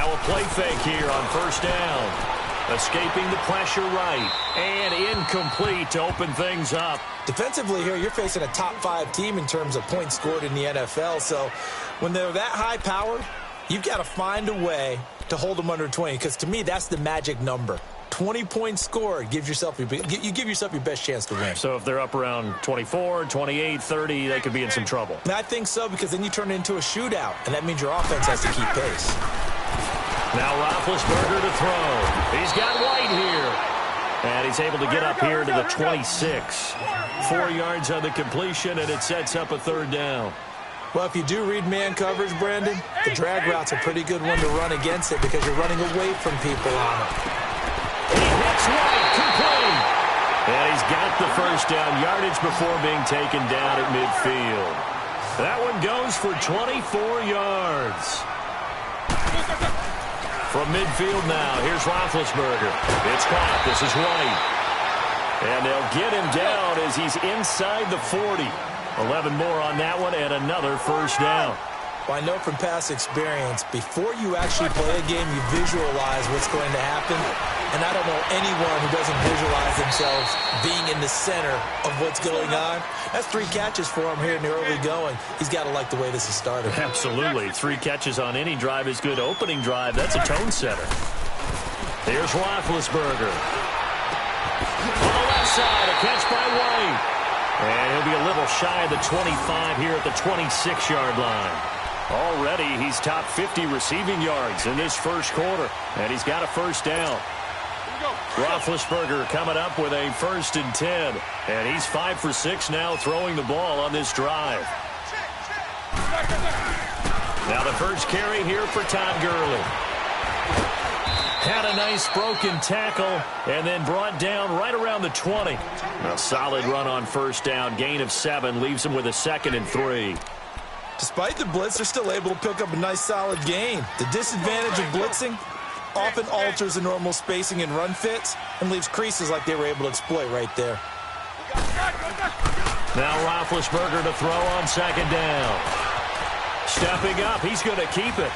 Now a play fake here on first down. Escaping the pressure right. And incomplete to open things up. Defensively here, you're facing a top 5 team in terms of points scored in the NFL. So when they're that high powered, you've got to find a way to hold them under 20. Because to me, that's the magic number. 20 points scored, you give yourself your best chance to win. So if they're up around 24, 28, 30, they could be in some trouble. And I think so, because then you turn it into a shootout, and that means your offense has to keep pace. Now Roethlisberger to throw. He's got White here. And he's able to get up here to the 26. 4 yards on the completion, and it sets up a third down. Well, if you do read man coverage, Brandon, the drag route's a pretty good one to run against it because you're running away from people on it. He hits White, complete. And he's got the first down yardage before being taken down at midfield. That one goes for 24 yards. From midfield now, here's Roethlisberger. It's caught. This is White. And they'll get him down as he's inside the 40. 11 more on that one and another first down. Well, I know from past experience, before you actually play a game, you visualize what's going to happen. And I don't know anyone who doesn't visualize themselves being in the center of what's going on. That's 3 catches for him here in the early going. He's got to like the way this has started. Absolutely. 3 catches on any drive is good. Opening drive, that's a tone setter. Here's Roethlisberger. On the left side, a catch by White. And he'll be a little shy of the 25 here at the 26-yard line. Already, he's top 50 receiving yards in this first quarter. And he's got a first down. Roethlisberger coming up with a 1st and 10. And he's 5 for 6 now throwing the ball on this drive. Now the first carry here for Todd Gurley. Had a nice broken tackle and then brought down right around the 20. A solid run on first down. Gain of 7 leaves him with a 2nd and 3. Despite the blitz, they're still able to pick up a nice, solid gain. The disadvantage of blitzing often alters the normal spacing and run fits and leaves creases like they were able to exploit right there. Now Roethlisberger to throw on 2nd down. Stepping up, he's going to keep it.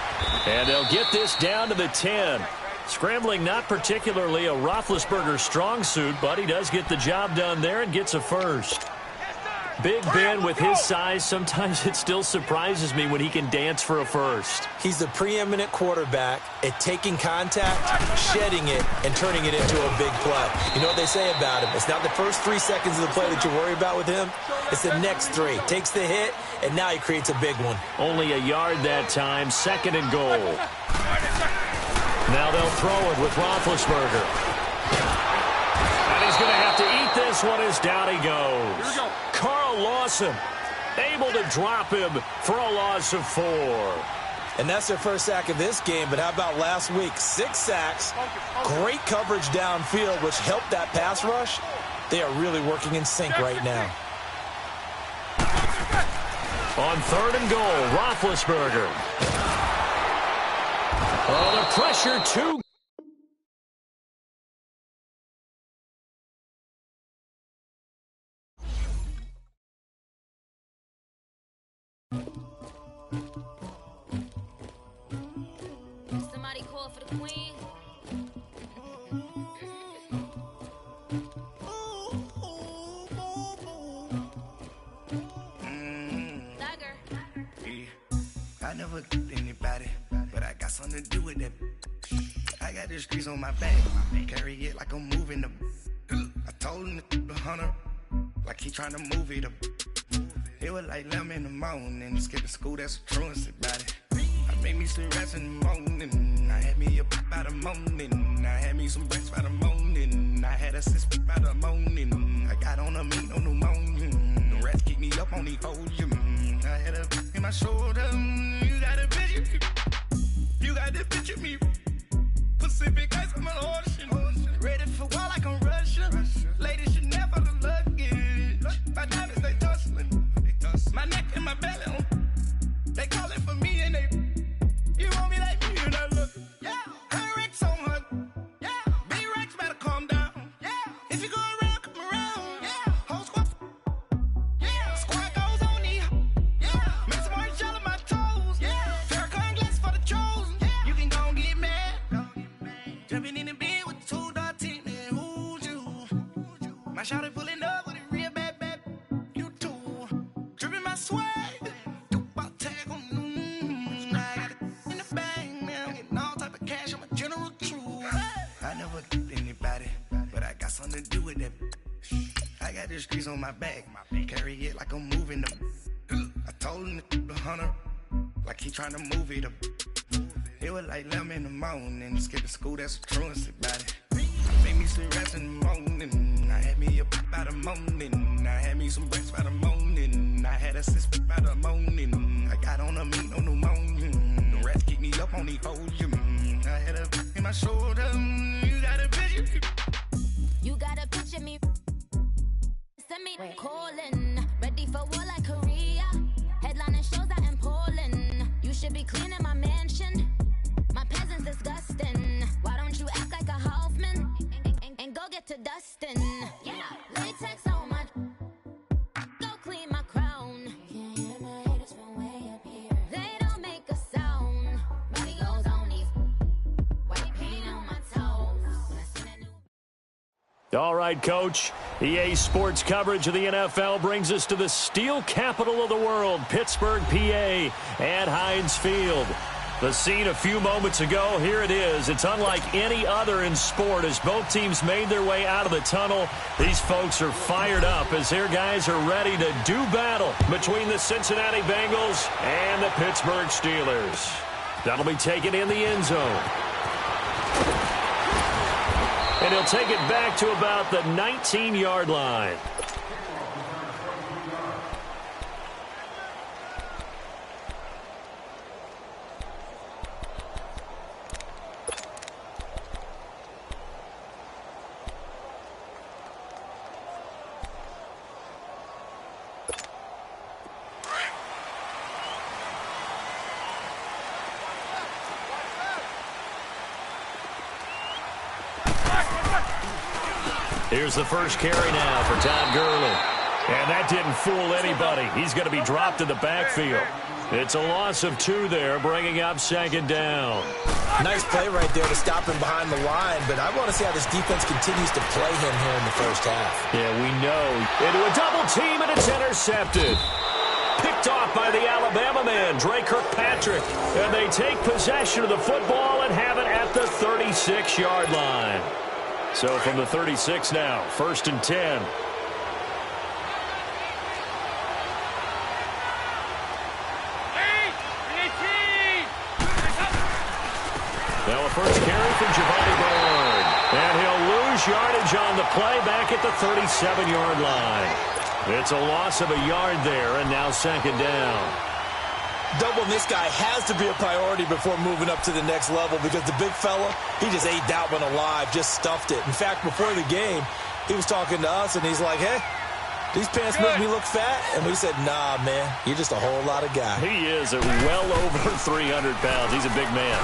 And they'll get this down to the 10. Scrambling not particularly a Roethlisberger strong suit, but he does get the job done there and gets a first. Big Ben with his size, sometimes it still surprises me when he can dance for a first. He's the preeminent quarterback at taking contact, shedding it, and turning it into a big play. You know what they say about him? It's not the first 3 seconds of the play that you worry about with him. It's the next 3. Takes the hit, and now he creates a big one. Only a yard that time, 2nd and goal. Now they'll throw it with Roethlisberger. And he's going to have to eat this one as down he goes. Carl Lawson able to drop him for a loss of 4. And that's their first sack of this game, but how about last week? 6 sacks, great coverage downfield, which helped that pass rush. They are really working in sync right now. On 3rd and goal, Roethlisberger. Oh, the pressure too. Somebody call for the queen. I never anybody, but I got something to do with that. I got the streets on my back, carry it like I'm moving the. I told him the hunter, like he trying to move it up. It was like 11 in the morning, skipping school, that's a truancy about it. I made me some rest in the morning, I had me a pop by the morning, I had me some breaks by the morning, I had a sis by the morning, I got on a meat on the morning, the rats keep me up on the podium, I had a in my shoulder, you got a picture, you got the picture me, Pacific ice on my ocean, ready for war like I'm Russian, ladies should never the luggage, my diamonds they tussling. My neck and my belly on. They calling for me and they. You want me like me and I look. Yeah. Her Rex on her. Yeah. Big Rex better calm down. Yeah. If you go around, come around. Yeah. Whole squad. Yeah. Squad goes on the. Yeah. Make some orange shell in my been with 2 13, and who's you? My shawty pulling up with a real bad, you too. Dripping my swag, do about tag on I got it in the bag, man. Getting all type of cash, I'm a general true. I never anybody, but I got something to do with that. I got the streets on my back, carry it like I'm moving them. I told him the hunter, like he trying to move it up. It was like 11 in the morning, skipping school, that's a truancy about it. Made me some rest in the morning, I had me up by the morning. I had me some breaks by the morning, I had a sis by the morning. I got on a meat, no pneumonia, the rats keep me up on the podium. I had a in my shoulder, you got a picture. You got a picture me. Send me calling, ready for war like Korea. Headlining shows out in Poland. You should be cleaning my mansion. My peasants disgusting. Why don't you act like a Hoffman and go get to dustin'? Yeah, latex on my. Go clean my crown. Can't hear my haters from way up here. They don't make a sound. Money goes on these. White paint on my toes. When I see that new. All right, Coach. EA Sports coverage of the NFL brings us to the steel capital of the world, Pittsburgh, PA, at Heinz Field. The scene a few moments ago, here it is. It's unlike any other in sport as both teams made their way out of the tunnel. These folks are fired up as their guys are ready to do battle between the Cincinnati Bengals and the Pittsburgh Steelers. That'll be taken in the end zone. And he'll take it back to about the 19-yard line. Here's the first carry now for Todd Gurley. And that didn't fool anybody. He's going to be dropped in the backfield. It's a loss of 2 there, bringing up second down. Nice play right there to stop him behind the line, but I want to see how this defense continues to play him here in the first half. Yeah, we know. Into a double team, and it's intercepted. Picked off by the Alabama man, Dre Kirkpatrick. And they take possession of the football and have it at the 36-yard line. So from the 36 now, 1st and 10. Now a first carry from Giovanni Bernard. And he'll lose yardage on the play back at the 37-yard line. It's a loss of a yard there, and now second down. Doubling this guy has to be a priority before moving up to the next level because the big fella, he just ate that one alive, just stuffed it. In fact, before the game, he was talking to us, and he's like, hey, these pants make me look fat. And we said, nah, man, you're just a whole lot of guy. He is at well over 300 pounds. He's a big man.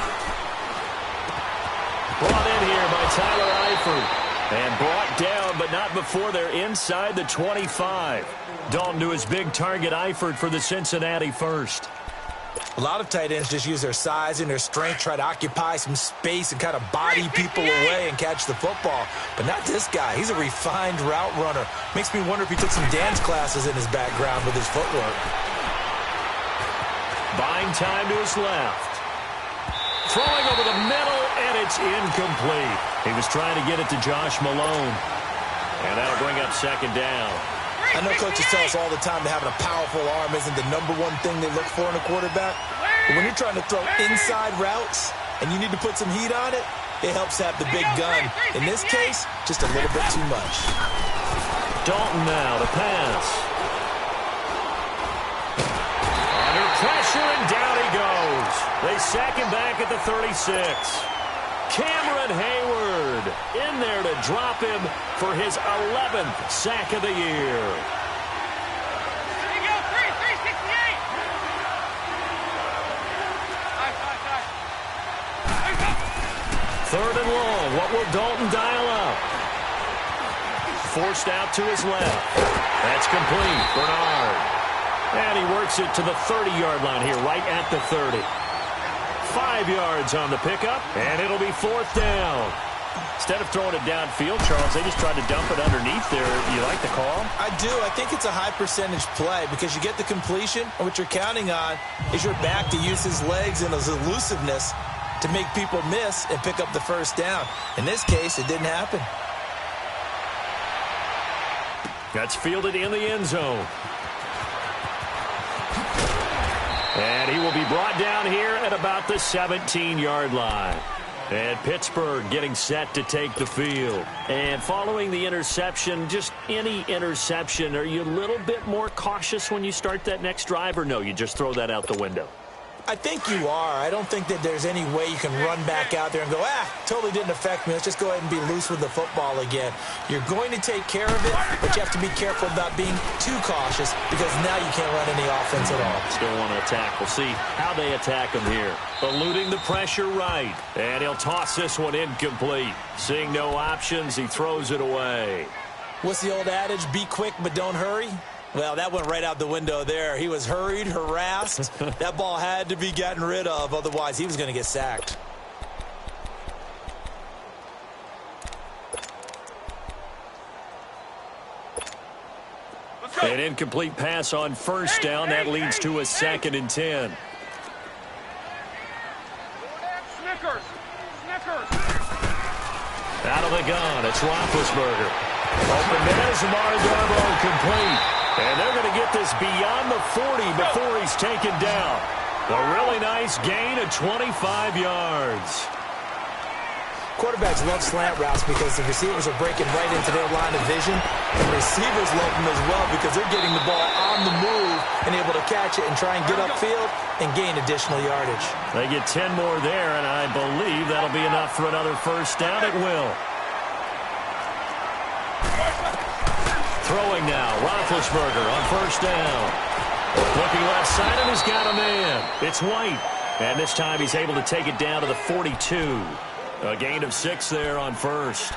Brought in here by Tyler Eifert. And brought down, but not before they're inside the 25. Dalton to his big target, Eifert, for the Cincinnati first. A lot of tight ends just use their size and their strength, try to occupy some space and kind of body people away and catch the football. But not this guy. He's a refined route runner. Makes me wonder if he took some dance classes in his background with his footwork. Buying time to his left. Throwing over the middle, and it's incomplete. He was trying to get it to Josh Malone. And that'll bring up second down. I know coaches tell us all the time that having a powerful arm isn't the #1 thing they look for in a quarterback. But when you're trying to throw inside routes and you need to put some heat on it, it helps have the big gun. In this case, just a little bit too much. Dalton now to pass. Under pressure, and down he goes. They sack him back at the 36. Cameron Hayward in there to drop him for his 11th sack of the year. There you go, 368. Third and long. What will Dalton dial up? Forced out to his left. That's complete. Bernard. And he works it to the 30-yard line here, right at the 30. 5 yards on the pickup, and it'll be 4th down. Instead of throwing it downfield, Charles, they just tried to dump it underneath there. You like the call? I do. I think it's a high percentage play because you get the completion, and what you're counting on is your back to use his legs and his elusiveness to make people miss and pick up the first down. In this case, it didn't happen. That's fielded in the end zone. And he will be brought down here at about the 17-yard line. And Pittsburgh getting set to take the field. And following the interception, just any interception, are you a little bit more cautious when you start that next drive, or no, you just throw that out the window? I think you are. I don't think that there's any way you can run back out there and go, totally didn't affect me. Let's just go ahead and be loose with the football again. You're going to take care of it, but you have to be careful about being too cautious because now you can't run any offense at all. Still want to attack. We'll see how they attack him here. Eluding the pressure right. And he'll toss this one incomplete. Seeing no options, he throws it away. What's the old adage? Be quick, but don't hurry. Well, that went right out the window there. He was hurried, harassed. That ball had to be gotten rid of, otherwise he was going to get sacked. An incomplete pass on first down. That leads to a 2nd and 10. Snickers. Out of the gun, it's Roethlisberger. Open as Margarbo complete. And they're going to get this beyond the 40 before he's taken down. A really nice gain of 25 yards. Quarterbacks love slant routes because the receivers are breaking right into their line of vision. And receivers love them as well because they're getting the ball on the move and able to catch it and try and get upfield and gain additional yardage. They get 10 more there, and I believe that'll be enough for another first down. It will. Throwing now, Roethlisberger on first down. Looking left side, and he's got a man. It's White. And this time he's able to take it down to the 42. A gain of 6 there on first.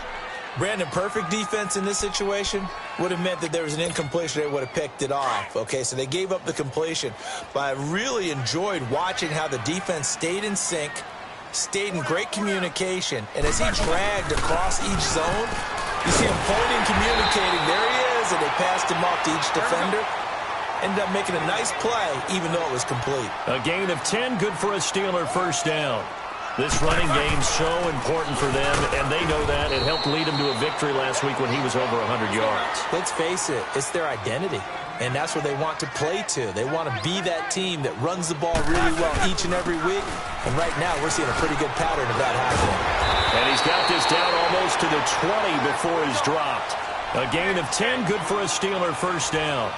Brandon, perfect defense in this situation would have meant that there was an incompletion. They would have picked it off. Okay, so they gave up the completion. But I really enjoyed watching how the defense stayed in sync, stayed in great communication. And as he dragged across each zone, you see him pointing, communicating. There he is, and they passed him off to each defender. Ended up making a nice play, even though it was complete. A gain of 10, good for a Steeler first down. This running game's so important for them, and they know that. It helped lead them to a victory last week when he was over 100 yards. Let's face it, it's their identity, and that's what they want to play to. They want to be that team that runs the ball really well each and every week, and right now we're seeing a pretty good pattern of that happening. And he's got this down almost to the 20 before he's dropped. A gain of 10, good for a Steeler first down.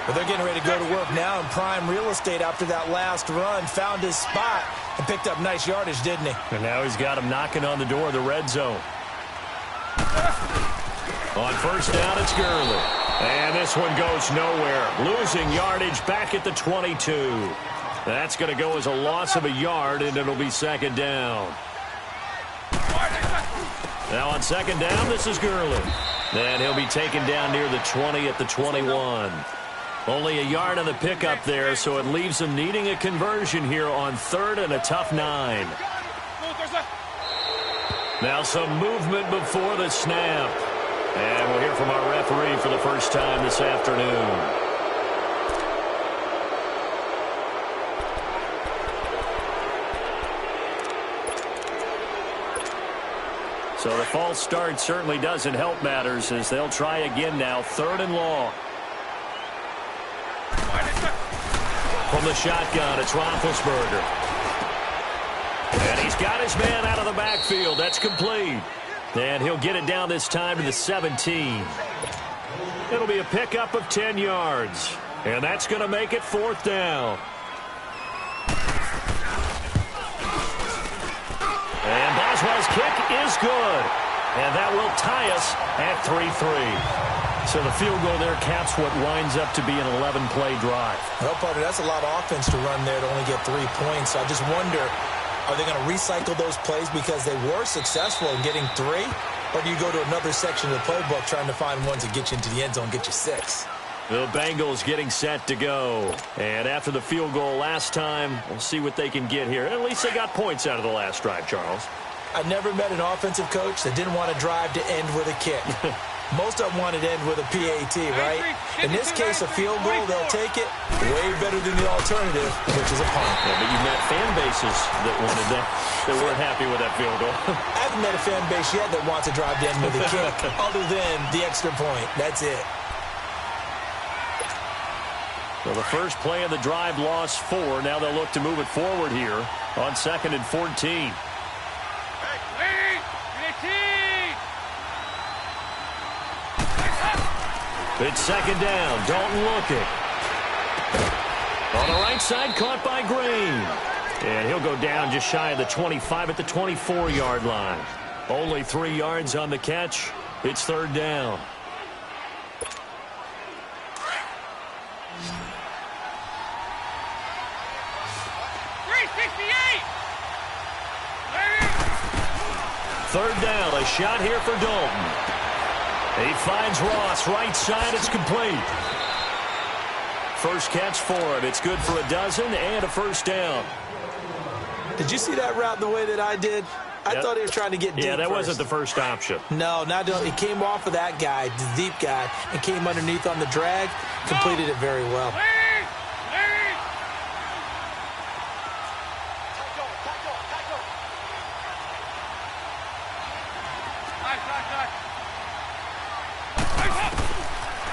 But they're getting ready to go to work now in prime real estate after that last run. Found his spot and picked up nice yardage, didn't he? And now he's got him knocking on the door of the red zone. On first down, it's Gurley. And this one goes nowhere. Losing yardage back at the 22. That's going to go as a loss of a yard, and it'll be 2nd down. Now on 2nd down, this is Gurley. And he'll be taken down near the 20 at the 21. Only a yard on the pickup there, so it leaves them needing a conversion here on 3rd and a tough 9. Now some movement before the snap. And we'll hear from our referee for the first time this afternoon. So the false start certainly doesn't help matters as they'll try again now, 3rd and long. From the shotgun, it's Roethlisberger. And he's got his man out of the backfield. That's complete. And he'll get it down this time to the 17. It'll be a pickup of 10 yards. And that's going to make it 4th down. And Boswell's kick is good. And that will tie us at 3-3. So the field goal there caps what winds up to be an 11-play drive. Well, partner, that's a lot of offense to run there to only get 3 points. So I just wonder, are they going to recycle those plays because they were successful in getting 3? Or do you go to another section of the playbook trying to find ones that get you into the end zone, get you 6? The Bengals getting set to go. And after the field goal last time, we'll see what they can get here. At least they got points out of the last drive, Charles. I never met an offensive coach that didn't want to drive to end with a kick. Most of them wanted to end with a PAT, right? In this case, a field goal, they'll take it way better than the alternative, which is a punt. Yeah, but you met fan bases that wanted that, that weren't happy with that field goal. I haven't met a fan base yet that wants to drive to end with a kick other than the extra point. That's it. So the first play of the drive lost 4. Now they'll look to move it forward here on 2nd and 14. It's 2nd down. Dalton looking. On the right side, caught by Green. And he'll go down just shy of the 25 at the 24-yard line. Only 3 yards on the catch. It's 3rd down. Third down, a shot here for Dalton. He finds Ross, right side, it's complete. First catch for him. It's good for a dozen and a first down. Did you see that route the way that I did? I thought he was trying to get deep. Yeah, that first. wasn't the first option. No, not it came off of that guy, the deep guy, and came underneath on the drag. Completed it very well.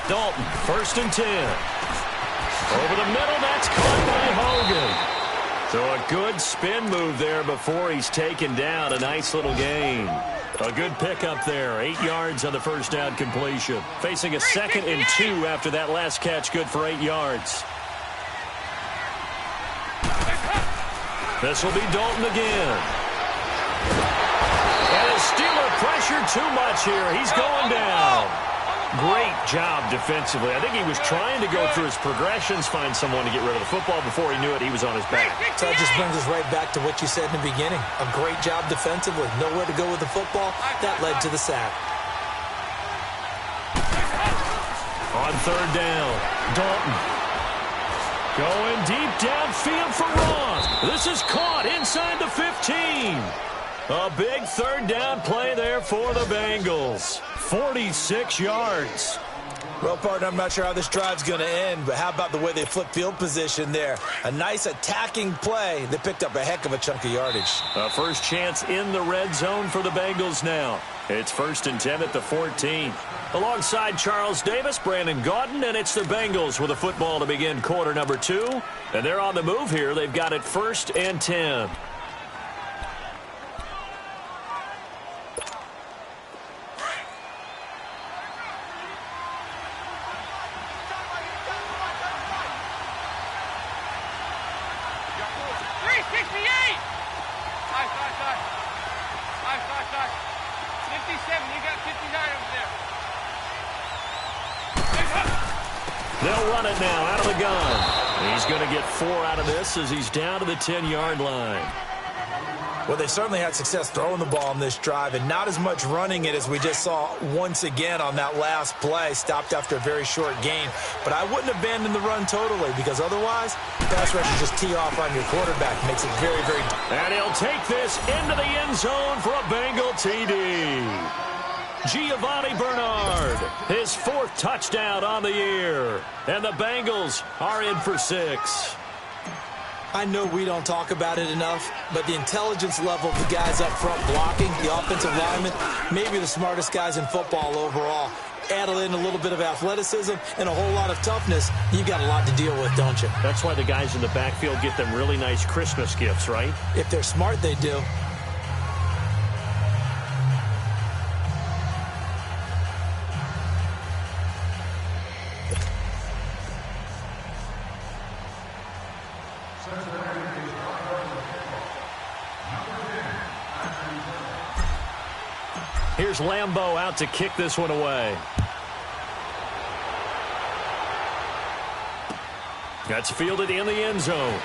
Dalton, 1st and 10. Over the middle, that's caught by Hogan. So a good spin move there before he's taken down. A nice little gain. A good pickup there. 8 yards on the first down completion. Facing a 2nd and 2 after that last catch. Good for 8 yards. This will be Dalton again. And a Steeler pressure too much here. He's going down. Great job defensively. I think he was trying to go through his progressions, find someone to get rid of the football. Before he knew it, he was on his back. So that just brings us right back to what you said in the beginning. A great job defensively. Nowhere to go with the football. That led to the sack. On 3rd down, Dalton. Going deep downfield for Ross. This is caught inside the 15. A big 3rd down play there for the Bengals. 46 yards. Well, partner, I'm not sure how this drive's going to end, but how about the way they flip field position there? A nice attacking play. They picked up a heck of a chunk of yardage. A first chance in the red zone for the Bengals now. It's 1st and 10 at the 14. Alongside Charles Davis, Brandon Gaudin, and it's the Bengals with a football to begin quarter number 2. And they're on the move here. They've got it 1st and 10. They'll run it now out of the gun. He's going to get 4 out of this as he's down to the 10-yard line. Well, they certainly had success throwing the ball on this drive, and not as much running it as we just saw once again on that last play. Stopped after a very short gain. But I wouldn't abandon the run totally, because otherwise, pass rushers just tee off on your quarterback. Makes it very, very... And he'll take this into the end zone for a Bengal TD. Giovanni Bernard, his 4th touchdown on the year. And the Bengals are in for 6. I know we don't talk about it enough, but the intelligence level of the guys up front blocking, the offensive linemen, maybe the smartest guys in football overall. Add in a little bit of athleticism and a whole lot of toughness, you got a lot to deal with, don't you? That's why the guys in the backfield get them really nice Christmas gifts, right? If they're smart, they do. Here's Lambeau out to kick this one away. That's fielded in the end zone.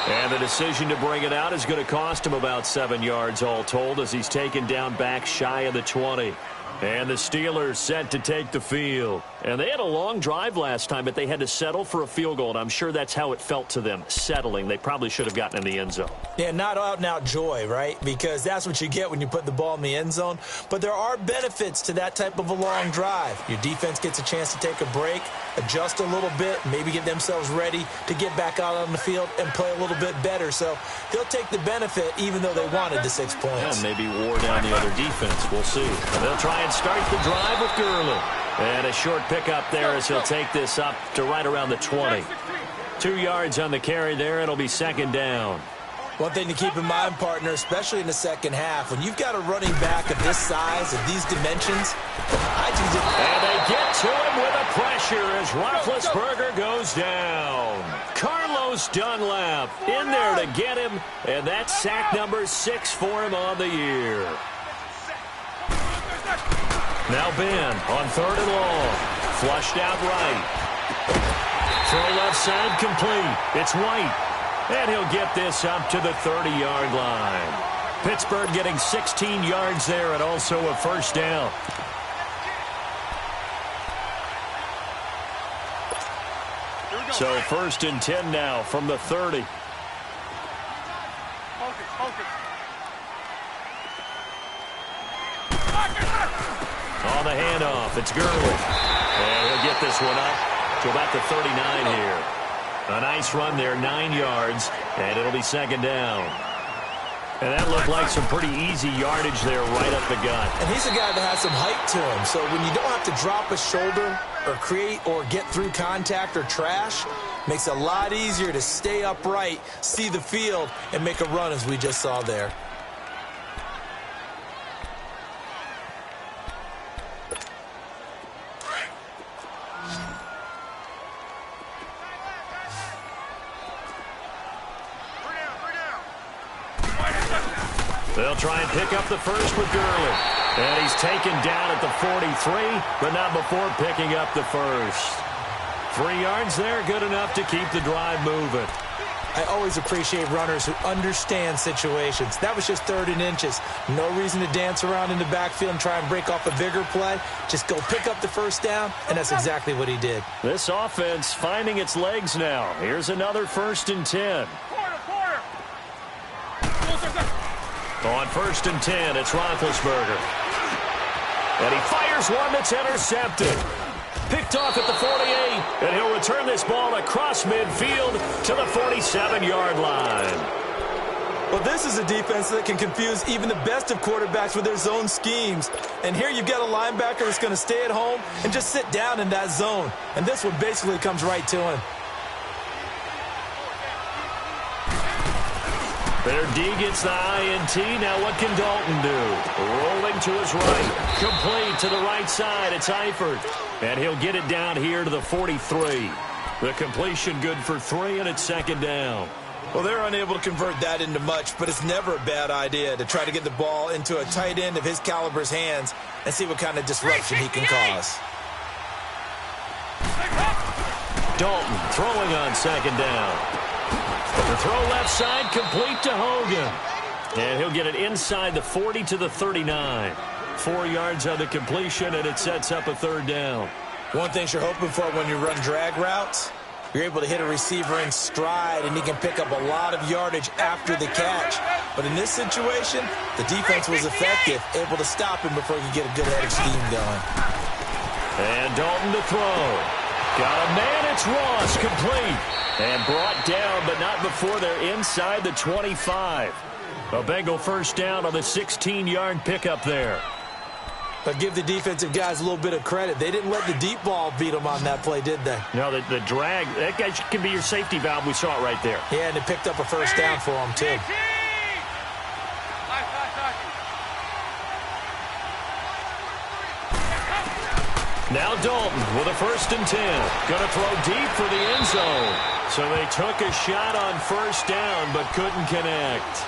And the decision to bring it out is going to cost him about 7 yards all told as he's taken down back shy of the 20. And the Steelers set to take the field. And they had a long drive last time, but they had to settle for a field goal. And I'm sure that's how it felt to them, settling. They probably should have gotten in the end zone. Yeah, not out-and-out joy, right? Because that's what you get when you put the ball in the end zone. But there are benefits to that type of a long drive. Your defense gets a chance to take a break, adjust a little bit, maybe get themselves ready to get back out on the field and play a little bit better. So they'll take the benefit even though they wanted the 6 points. And maybe wore down the other defense. We'll see. They'll try and start the drive with Gurley. And a short pickup there as he'll take this up to right around the 20. 2 yards on the carry there. It'll be second down. One thing to keep in mind, partner, especially in the second half, when you've got a running back of this size, of these dimensions, and they get to him with a pressure as Roethlisberger goes down. Carlos Dunlap in there to get him, and that's sack number 6 for him on the year. Now Ben on 3rd and long. Flushed out right. Throw left side complete. It's White. And he'll get this up to the 30-yard line. Pittsburgh getting 16 yards there and also a first down. So 1st and 10 now from the 30. On the handoff, it's Gurley. And he'll get this one up to about the 39 here. A nice run there, 9 yards, and it'll be second down. And that looked like some pretty easy yardage there right up the gut. And he's a guy that has some height to him, so when you don't have to drop a shoulder or create or get through contact or trash, makes it a lot easier to stay upright, see the field, and make a run as we just saw there. They'll try and pick up the first with Gurley. And he's taken down at the 43, but not before picking up the first. 3 yards there, good enough to keep the drive moving. I always appreciate runners who understand situations. That was just 3rd and inches. No reason to dance around in the backfield and try and break off a bigger play. Just go pick up the first down, and that's exactly what he did. This offense finding its legs now. Here's another 1st and 10. On 1st and 10, it's Roethlisberger. And he fires one that's intercepted. Picked off at the 48, and he'll return this ball across midfield to the 47-yard line. Well, this is a defense that can confuse even the best of quarterbacks with their zone schemes. And here you've got a linebacker that's going to stay at home and just sit down in that zone. And this one basically comes right to him. Their D gets the INT. Now what can Dalton do? Rolling to his right. Complete to the right side. It's Eifert. And he'll get it down here to the 43. The completion good for 3, and it's second down. Well, they're unable to convert that into much, but it's never a bad idea to try to get the ball into a tight end of his caliber's hands and see what kind of disruption he can cause. Dalton throwing on second down. The throw left side complete to Hogan. And he'll get it inside the 40 to the 39. 4 yards on the completion, and it sets up a 3rd down. One thing you're hoping for when you run drag routes, you're able to hit a receiver in stride, and he can pick up a lot of yardage after the catch. But in this situation, the defense was effective, able to stop him before he could get a good head of steam going. And Dalton to throw. Got a man, it's Ross, complete. And brought down, but not before they're inside the 25. A Bengal first down on the 16-yard pickup there. But give the defensive guys a little bit of credit. They didn't let the deep ball beat them on that play, did they? No, the drag, that guy can be your safety valve. We saw it right there. Yeah, and it picked up a first down for them, too. Now Dalton with a 1st and 10. Going to throw deep for the end zone. So they took a shot on first down, but couldn't connect.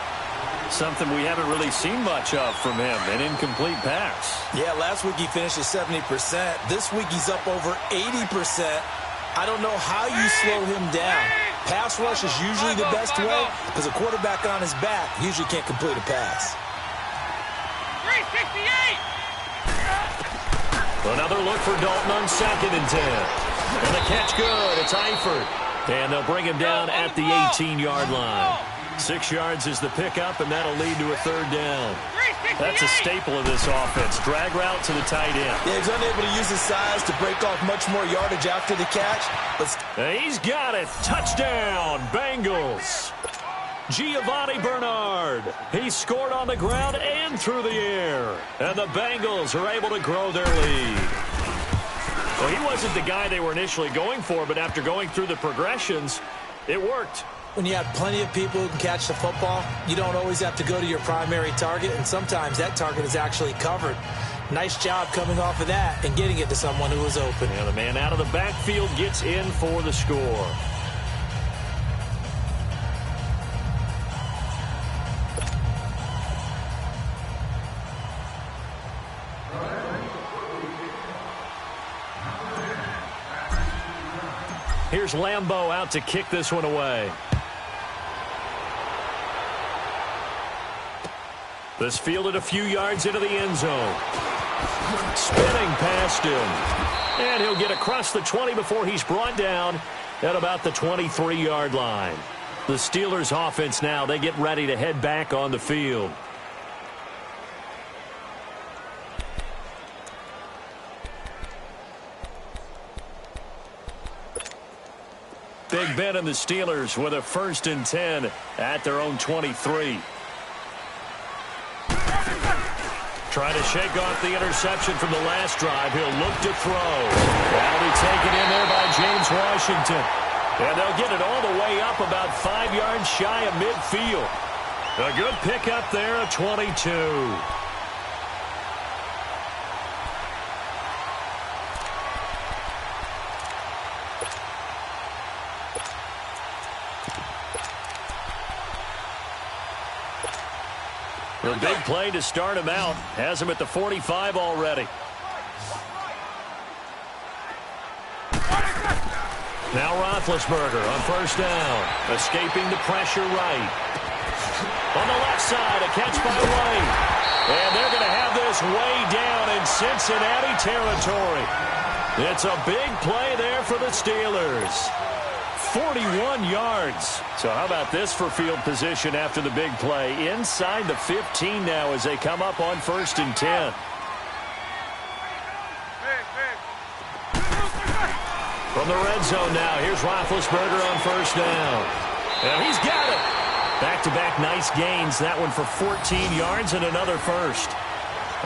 Something we haven't really seen much of from him, an incomplete pass. Yeah, last week he finished at 70%. This week he's up over 80%. I don't know how you slow him down. Pass rush is usually the best way because a quarterback on his back usually can't complete a pass. 368! Another look for Dalton on 2nd and 10. And the catch good. It's Eifert. And they'll bring him down at the 18-yard line. 6 yards is the pickup, and that'll lead to a 3rd down. That's a staple of this offense. Drag route to the tight end. Yeah, he's unable to use his size to break off much more yardage after the catch. He's got it. Touchdown, Bengals. Giovanni Bernard. He scored on the ground and through the air. And the Bengals are able to grow their lead. Well, he wasn't the guy they were initially going for, but after going through the progressions, it worked. When you have plenty of people who can catch the football, you don't always have to go to your primary target, and sometimes that target is actually covered. Nice job coming off of that and getting it to someone who was open. And the man out of the backfield gets in for the score. Here's Lambeau out to kick this one away. This fielded a few yards into the end zone. Spinning past him. And he'll get across the 20 before he's brought down at about the 23-yard line. The Steelers' offense now, they get ready to head back on the field. Big Ben and the Steelers with a 1st and 10 at their own 23. Trying to shake off the interception from the last drive. He'll look to throw. That'll be taken in there by James Washington. And they'll get it all the way up about 5 yards shy of midfield. A good pickup there of 22. The big play to start him out. Has him at the 45 already. Now Roethlisberger on 1st down. Escaping the pressure right. On the left side, a catch by White. And they're going to have this way down in Cincinnati territory. It's a big play there for the Steelers. 41 yards. So how about this for field position after the big play? Inside the 15 now as they come up on 1st and 10. From the red zone now, here's Roethlisberger on 1st down. And he's got it. Back-to-back nice gains. That one for 14 yards and another 1st.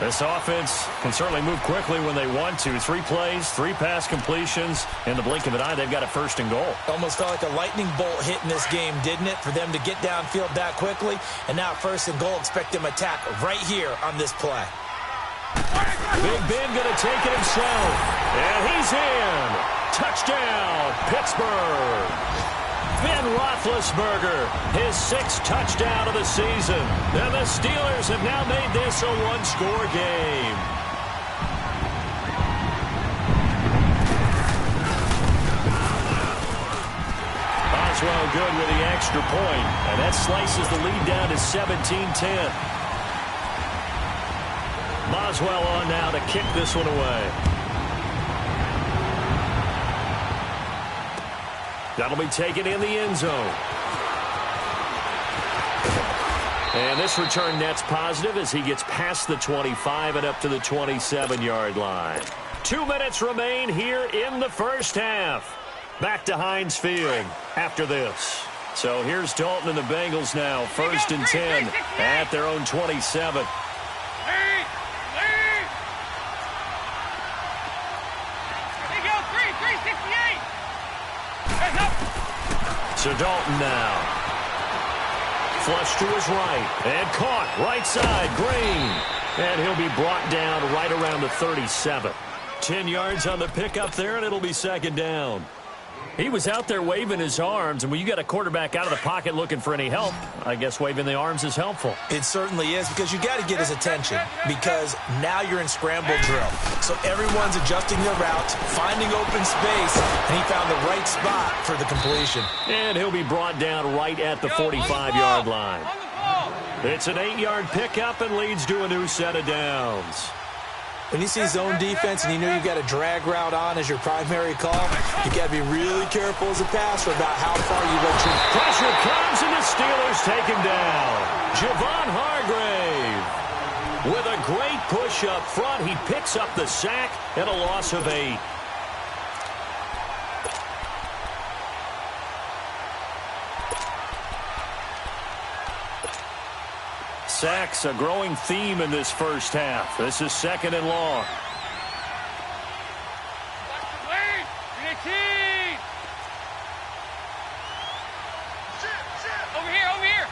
This offense can certainly move quickly when they want to. 3 plays, 3 pass completions. In the blink of an eye, they've got a 1st and goal. Almost felt like a lightning bolt hit in this game, didn't it? For them to get downfield that quickly. And now 1st and goal, expect them to attack right here on this play. Big Ben going to take it himself. And he's in. Touchdown, Pittsburgh. Ben Roethlisberger, his 6th touchdown of the season. And the Steelers have now made this a 1-score game. Boswell good with the extra point. And that slices the lead down to 17-10. Boswell on now to kick this one away. That'll be taken in the end zone. And this return net's positive as he gets past the 25 and up to the 27-yard line. 2 minutes remain here in the 1st half. Back to Heinz Field after this. So here's Dalton and the Bengals now. 1st and 10 at their own 27. So Dalton now. Flush to his right. And caught right side. Green. And he'll be brought down right around the 37. 10 yards on the pickup there, and it'll be 2nd down. He was out there waving his arms, and when you got a quarterback out of the pocket looking for any help, I guess waving the arms is helpful. It certainly is, because you got to get his attention, because now you're in scramble drill. So everyone's adjusting their routes, finding open space, and he found the right spot for the completion. And he'll be brought down right at the 45-yard line. It's an 8-yard pickup and leads to a new set of downs. When you see zone defense and you know you've got a drag route on as your primary call, you got to be really careful as a passer about how far you let your... Pressure comes and the Steelers take him down. Javon Hargrave with a great push up front. He picks up the sack and a loss of 8. Sacks a growing theme in this first half. This is 2nd and long. Over here.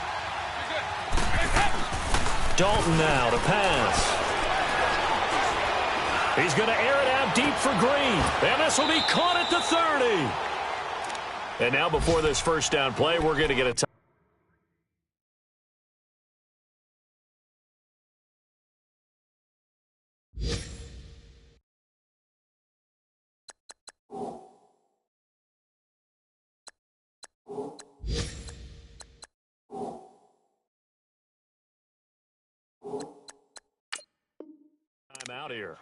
Dalton now to pass. He's going to air it out deep for Green. And this will be caught at the 30. And now before this first down play, we're going to get a time. Out here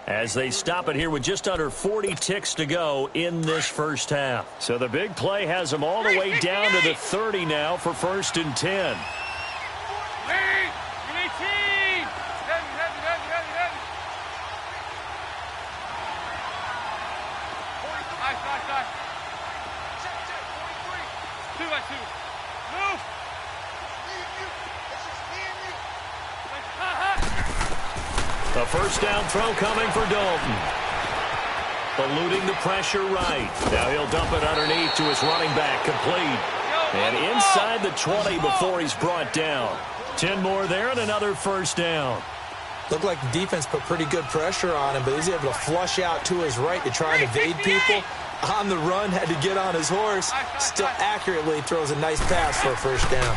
as they stop it here with just under 40 ticks to go in this first half. So the big play has them all the way down to the 30 now for 1st and 10. A first down throw coming for Dalton. Eluding the pressure right. Now he'll dump it underneath to his running back, complete. And inside the 20 before he's brought down. 10 more there and another first down. Looked like the defense put pretty good pressure on him, but he's able to flush out to his right to try and evade people. On the run, had to get on his horse. Still accurately throws a nice pass for a first down.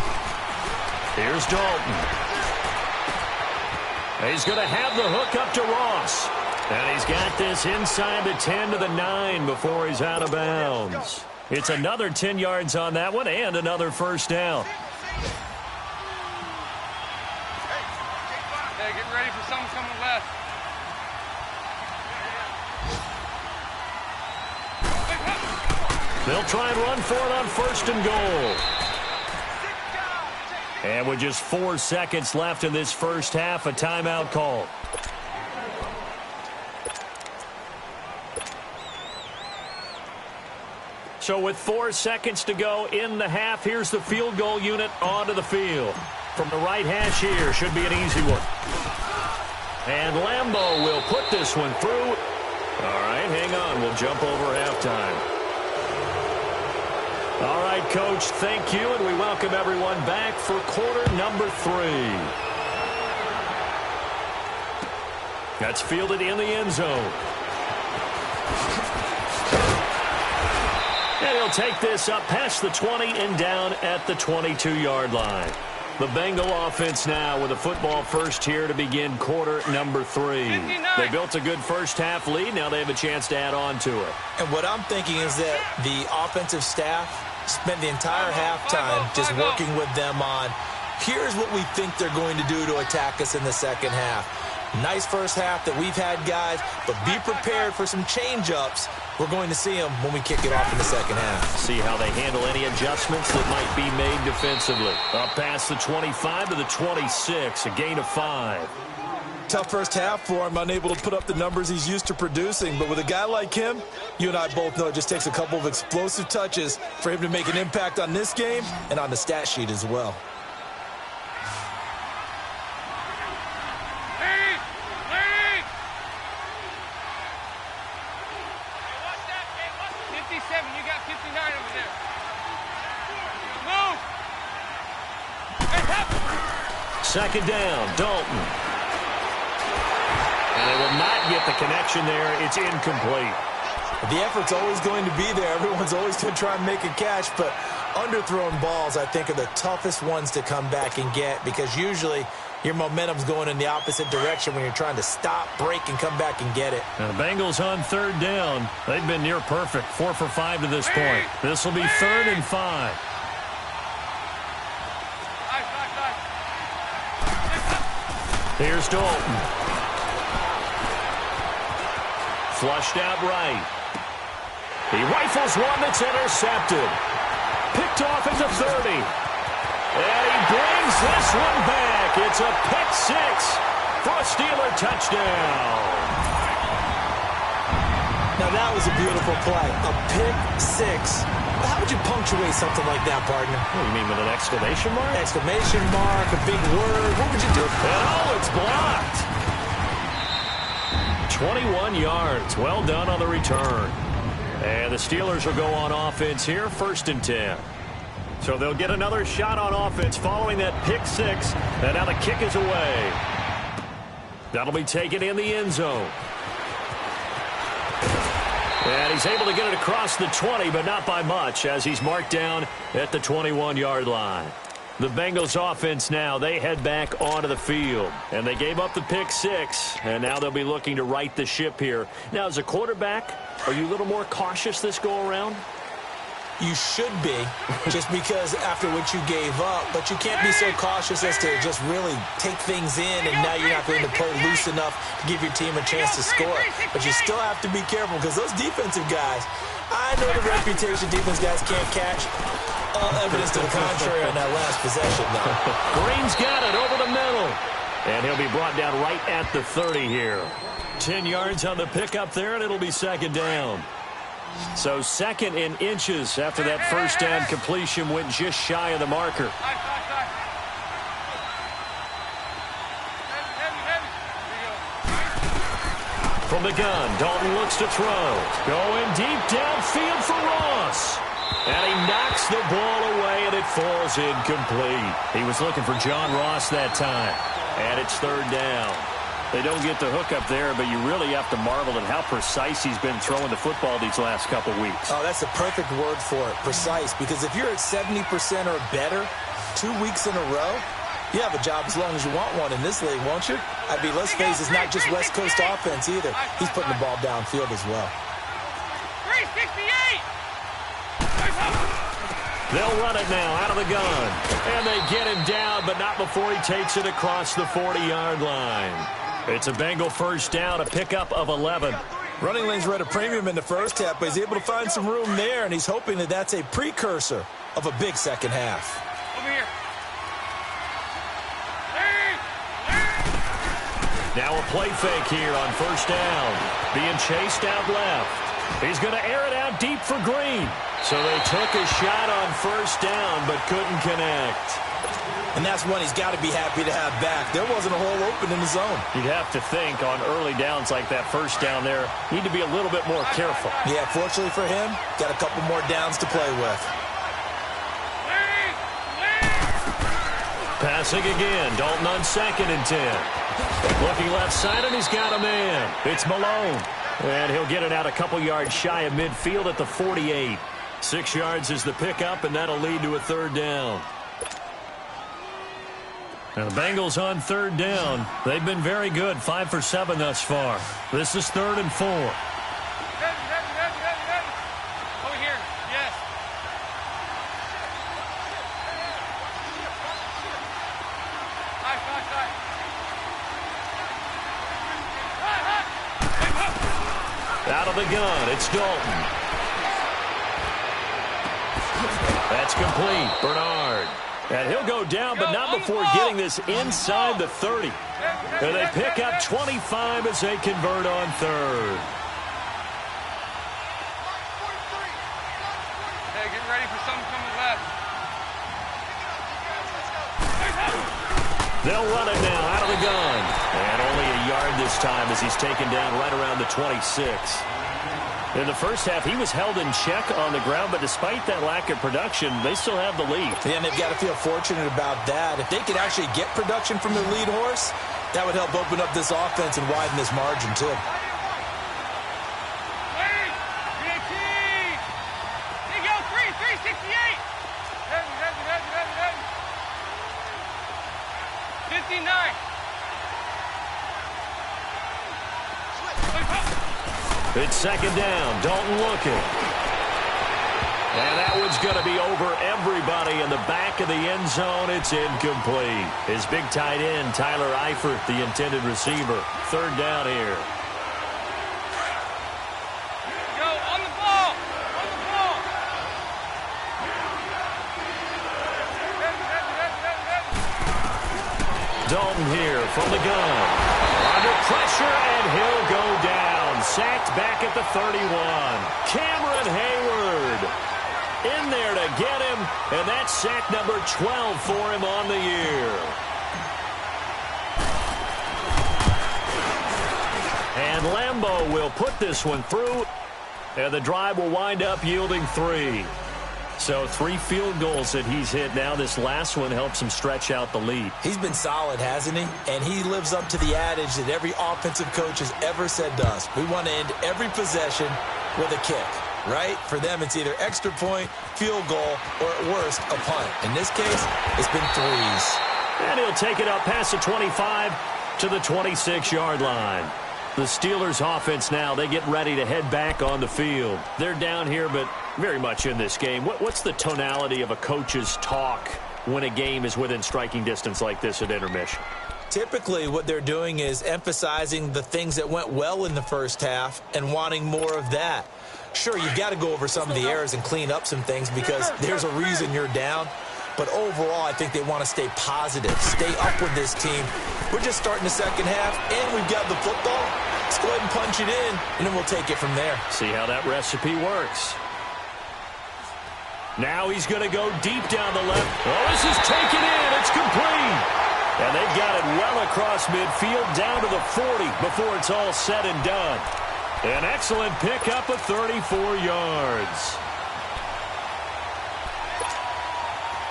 Here's Dalton. He's going to have the hook up to Ross. And he's got this inside the 10 to the 9 before he's out of bounds. It's another 10 yards on that one and another first down. Hey, get ready for someone coming left. They'll try and run for it on 1st and goal. And with just 4 seconds left in this first half, a timeout call. So with 4 seconds to go in the half, here's the field goal unit onto the field. From the right hash here, should be an easy one. And Lambeau will put this one through. All right, hang on. We'll jump over halftime. All right, Coach, thank you, and we welcome everyone back for quarter number 3. That's fielded in the end zone. And he'll take this up past the 20 and down at the 22-yard line. The Bengal offense now with a football first here to begin quarter number 3. They built a good first half lead. Now they have a chance to add on to it. And what I'm thinking is that the offensive staff spent the entire halftime just working with them on, here's what we think they're going to do to attack us in the second half. Nice first half that we've had, guys, but be prepared for some change-ups. We're going to see them when we kick it off in the second half. See how they handle any adjustments that might be made defensively. Up past the 25 to the 26, a gain of 5. Tough first half for him, unable to put up the numbers he's used to producing. But with a guy like him, you and I both know it just takes a couple of explosive touches for him to make an impact on this game and on the stat sheet as well. Second down, Dalton. And they will not get the connection there. It's incomplete. The effort's always going to be there. Everyone's always going to try and make a catch, but underthrown balls, I think, are the toughest ones to come back and get because usually your momentum's going in the opposite direction when you're trying to stop, break, and come back and get it. Now, the Bengals on third down. They've been near perfect, 4 for 5 to this point. This will be 3rd and 5. Here's Dalton. Flushed out right. He rifles one that's intercepted. Picked off at the 30. And he brings this one back. It's a pick six for a Steeler touchdown. Now, that was a beautiful play. A pick six. How would you punctuate something like that, partner? What do you mean, with an exclamation mark? Exclamation mark, a big word. What would you do? And oh, it's blocked. 21 yards. Well done on the return. And the Steelers will go on offense here, 1st and 10. So they'll get another shot on offense following that pick six. And now the kick is away. That'll be taken in the end zone. And he's able to get it across the 20, but not by much, as he's marked down at the 21-yard line. The Bengals offense now, they head back onto the field. And they gave up the pick six, and now they'll be looking to right the ship here. Now, as a quarterback, are you a little more cautious this go-around? You should be, just because after what you gave up. But you can't be so cautious as to just really take things in, and now you're not going to play loose enough to give your team a chance to score. But you still have to be careful, because those defensive guys, I know the reputation defense guys can't catch. All evidence to the contrary on that last possession, though. Green's got it over the middle. And he'll be brought down right at the 30 here. 10 yards on the pickup there, and it'll be 2nd down. So 2nd in inches after that first down completion went just shy of the marker. From the gun, Dalton looks to throw. Going deep downfield for Ross. And he knocks the ball away, and it falls incomplete. He was looking for John Ross that time. And it's 3rd down. They don't get the hook up there, but you really have to marvel at how precise he's been throwing the football these last couple weeks. Oh, that's the perfect word for it, precise. Because if you're at 70% or better 2 weeks in a row, you have a job as long as you want one in this league, won't you? I mean, let's face it, it's not just West Coast offense either. He's putting the ball downfield as well. 368! They'll run it now out of the gun. And they get him down, but not before he takes it across the 40-yard line. It's a Bengal first down, a pickup of 11. Running lanes were at a premium in the first half, but he's able to find some room there, and he's hoping that that's a precursor of a big second half. Over here. Now a play fake here on first down. Being chased out left. He's going to air it out deep for Green. So they took a shot on first down, but couldn't connect. And that's one he's got to be happy to have back. There wasn't a hole open in the zone. You'd have to think on early downs like that first down there, need to be a little bit more careful. Yeah, fortunately for him, got a couple more downs to play with. Passing again, Dalton on 2nd and 10. Looking left side, and he's got a man. It's Malone. And he'll get it out a couple yards shy of midfield at the 48. 6 yards is the pickup, and that'll lead to a 3rd down. Now the Bengals on 3rd down. They've been very good, 5 for 7 thus far. This is 3rd and 4. Over here, yes. Out of the gun, it's Dalton. That's complete, Bernard. And he'll go down, but not before getting this inside the 30. And they pick up 25 as they convert on 3rd. Hey, get ready for something coming left. They'll run it now out of the gun. And only a yard this time as he's taken down right around the 26. In the first half, he was held in check on the ground, but despite that lack of production, they still have the lead. Yeah, and they've got to feel fortunate about that. If they could actually get production from their lead horse, that would help open up this offense and widen this margin, too. Wait! BAT! There you go, 368! Heavy. 59. It's 2nd down. Dalton looking. And that one's going to be over everybody in the back of the end zone. It's incomplete. His big tight end, Tyler Eifert, the intended receiver. 3rd down here. Dalton here from the gun. Under pressure, and he'll go down. Sacked back at the 31. Cameron Hayward in there to get him, and that's sack number 12 for him on the year. And Lambeau will put this one through, and the drive will wind up yielding 3. So 3 field goals that he's hit now. This last one helps him stretch out the lead. He's been solid, hasn't he? And he lives up to the adage that every offensive coach has ever said to us. We want to end every possession with a kick, right? For them, it's either extra point, field goal, or at worst, a punt. In this case, it's been 3s. And he'll take it up past the 25 to the 26-yard line. The Steelers offense now, they get ready to head back on the field. They're down here, but very much in this game. What's the tonality of a coach's talk when a game is within striking distance like this at intermission? Typically, what they're doing is emphasizing the things that went well in the first half and wanting more of that. Sure, you've got to go over some of the errors and clean up some things because there's a reason you're down. But overall, I think they want to stay positive, stay up with this team. We're just starting the second half, and we've got the football. Let's go ahead and punch it in, and then we'll take it from there. See how that recipe works. Now he's going to go deep down the left. Oh, this is taken in. It's complete. And they've got it well across midfield down to the 40 before it's all said and done. An excellent pickup of 34 yards.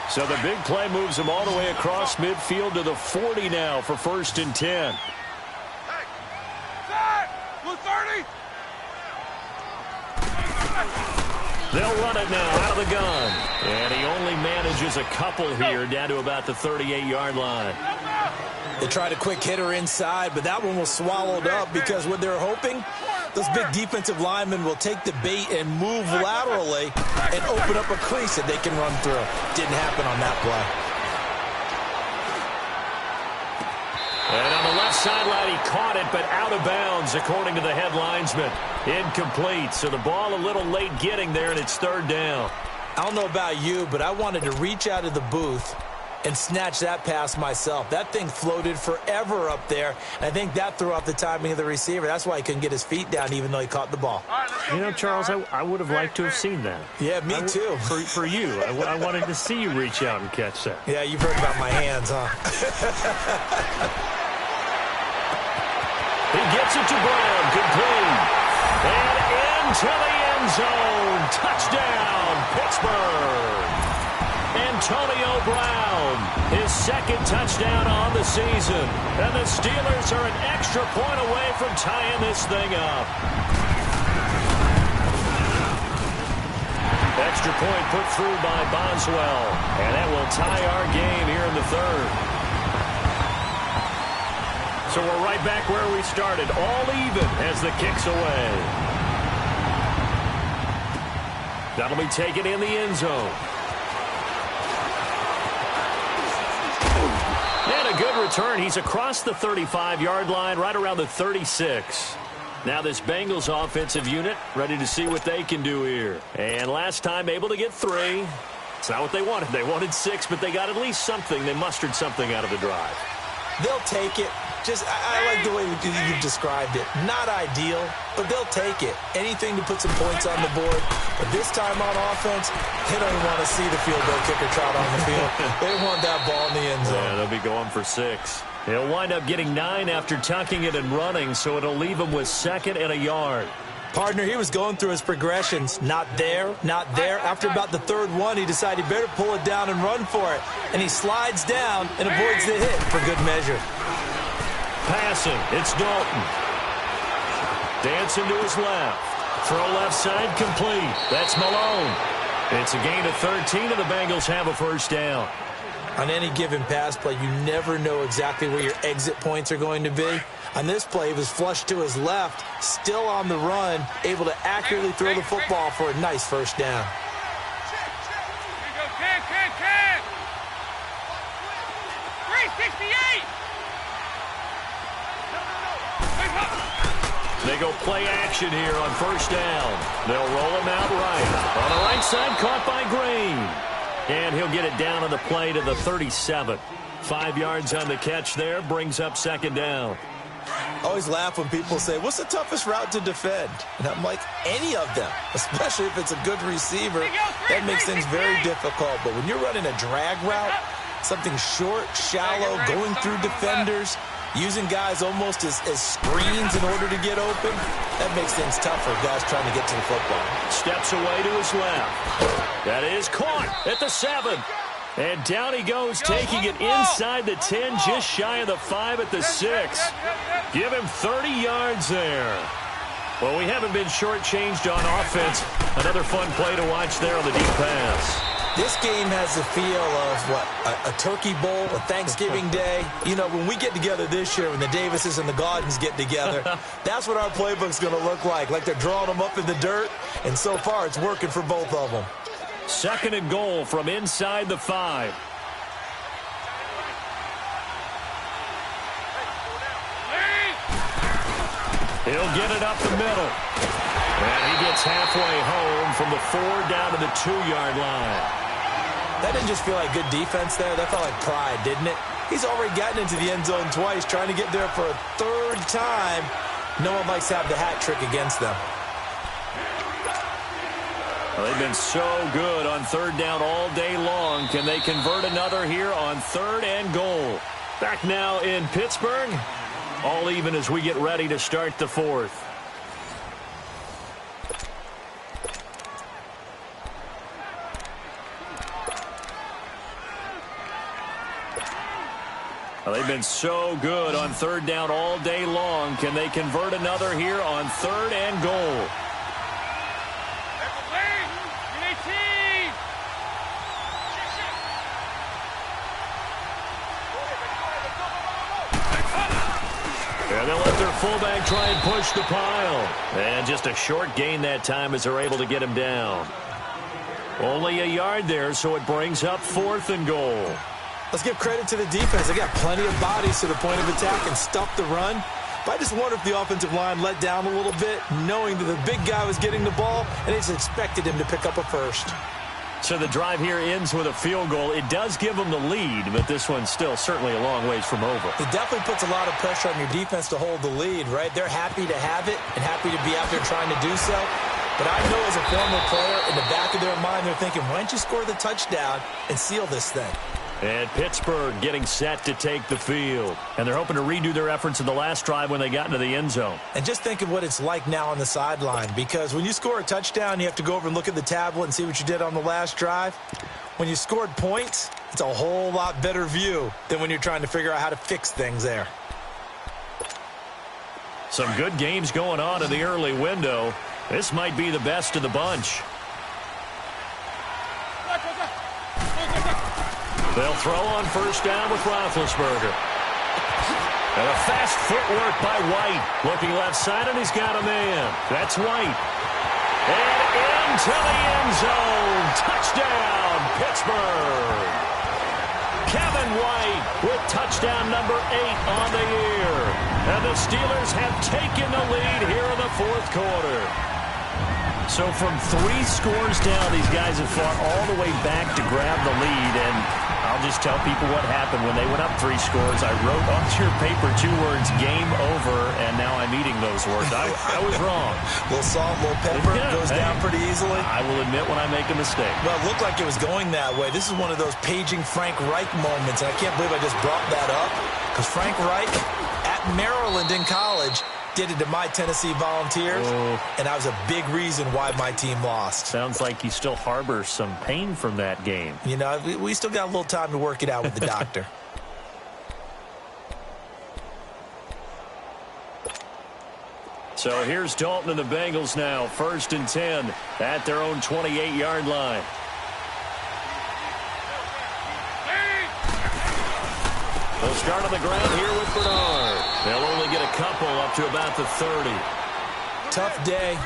So the big play moves him all the way across midfield to the 40 now for 1st and 10. They'll run it now out of the gun. And he only manages a couple here down to about the 38-yard line. They tried a quick hitter inside, but that one was swallowed up because what they're hoping, those big defensive linemen will take the bait and move laterally and open up a crease that they can run through. Didn't happen on that play. And on the left sideline, he caught it, but out of bounds, according to the head linesman. Incomplete, so the ball a little late getting there, and it's 3rd down. I don't know about you, but I wanted to reach out of the booth and snatch that pass myself. That thing floated forever up there, and I think that threw off the timing of the receiver. That's why he couldn't get his feet down, even though he caught the ball. You know, Charles, I would have liked to have seen that. Yeah, me too. For you. I wanted to see you reach out and catch that. Yeah, you've heard about my hands, huh? He gets it to Brown, complete. And into the end zone. Touchdown, Pittsburgh. Antonio Brown, his 2nd touchdown on the season. And the Steelers are an extra point away from tying this thing up. Extra point put through by Boswell. And that will tie our game here in the 3rd. So we're right back where we started, all even as the kick's away. That'll be taken in the end zone. And a good return. He's across the 35-yard line, right around the 36. Now this Bengals offensive unit ready to see what they can do here. And last time able to get 3. It's not what they wanted. They wanted 6, but they got at least something. They mustered something out of the drive. They'll take it. I like the way you've described it. Not ideal, but they'll take it. Anything to put some points on the board. But this time on offense, they don't even want to see the field goal kicker trot on the field. They want that ball in the end zone. Yeah, they'll be going for 6. He'll wind up getting 9 after tucking it and running, so it'll leave him with 2nd and a yard. Partner, he was going through his progressions. Not there, not there. After about the 3rd one, he decided he better pull it down and run for it. And he slides down and avoids the hit for good measure. Passing, it's Dalton. Dancing to his left. Throw left side complete. That's Malone. It's a gain of 13, and the Bengals have a 1st down. On any given pass play, you never know exactly where your exit points are going to be. On this play, he was flushed to his left, still on the run, able to accurately throw the football for a nice 1st down. Here you go, 10. 368. They go play action here on 1st down. They'll roll him out right. On the right side, caught by Green. And he'll get it down on the play to the 37. 5 yards on the catch there, brings up second down. I always laugh when people say, what's the toughest route to defend? And I'm like, any of them, especially if it's a good receiver. That makes things very difficult. But when you're running a drag route, something short, shallow, going through defenders, using guys almost as screens in order to get open, that makes things tough for guys trying to get to the football. Steps away to his left. That is caught at the 7. And down he goes, taking it inside the 10, just shy of the 5 at the 6. Give him 30 yards there. Well, we haven't been shortchanged on offense. Another fun play to watch there on the deep pass. This game has the feel of, a turkey bowl, a Thanksgiving day. You know, when we get together this year, when the Davises and the Gaudens get together, that's what our playbook's going to look like they're drawing them up in the dirt. And so far, it's working for both of them. 2nd and goal from inside the 5. He'll get it up the middle. And he gets halfway home from the 4 down to the 2-yard line. That didn't just feel like good defense there. That felt like pride, didn't it? He's already gotten into the end zone twice, trying to get there for a 3rd time. No one likes to have the hat trick against them. Well, they've been so good on 3rd down all day long. Can they convert another here on 3rd and goal? Back now in Pittsburgh. All even as we get ready to start the 4th. Well, they've been so good on 3rd down all day long. Can they convert another here on 3rd and goal? And they'll let their fullback try and push the pile. And just a short gain that time as they're able to get him down. Only a yard there, so it brings up 4th and goal. Let's give credit to the defense. They got plenty of bodies to the point of attack and stuff the run. But I just wonder if the offensive line let down a little bit, knowing that the big guy was getting the ball, and they just expected him to pick up a first. So the drive here ends with a field goal. It does give them the lead, but this one's still certainly a long ways from over. It definitely puts a lot of pressure on your defense to hold the lead, right? They're happy to have it and happy to be out there trying to do so. But I know as a former player, in the back of their mind, they're thinking, why don't you score the touchdown and seal this thing? And Pittsburgh getting set to take the field. And they're hoping to redo their efforts in the last drive when they got into the end zone. And just think of what it's like now on the sideline. Because when you score a touchdown, you have to go over and look at the tablet and see what you did on the last drive. When you scored points, it's a whole lot better view than when you're trying to figure out how to fix things there. Some good games going on in the early window. This might be the best of the bunch. They'll throw on 1st down with Roethlisberger. And a fast footwork by White. Looking left side, and he's got a man. That's White. And into the end zone. Touchdown, Pittsburgh. Kevin White with touchdown number 8 on the year. And the Steelers have taken the lead here in the 4th quarter. So from 3 scores down, these guys have fought all the way back to grab the lead. And I'll just tell people what happened when they went up 3 scores. I wrote onto your paper 2 words, game over, and now I'm eating those words. I was wrong. Little salt, little pepper, goes down pretty easily. I will admit when I make a mistake. Well, it looked like it was going that way. This is one of those paging Frank Reich moments, and I can't believe I just brought that up. Because Frank Reich, at Maryland in college, did it to my Tennessee Volunteers, and that was a big reason why my team lost. Sounds like you still harbor some pain from that game. You know, we still got a little time to work it out with the doctor. So here's Dalton and the Bengals now. 1st and 10 at their own 28-yard line. They'll start on the ground here with Bernard. They'll only get a couple up to about the 30. Tough day,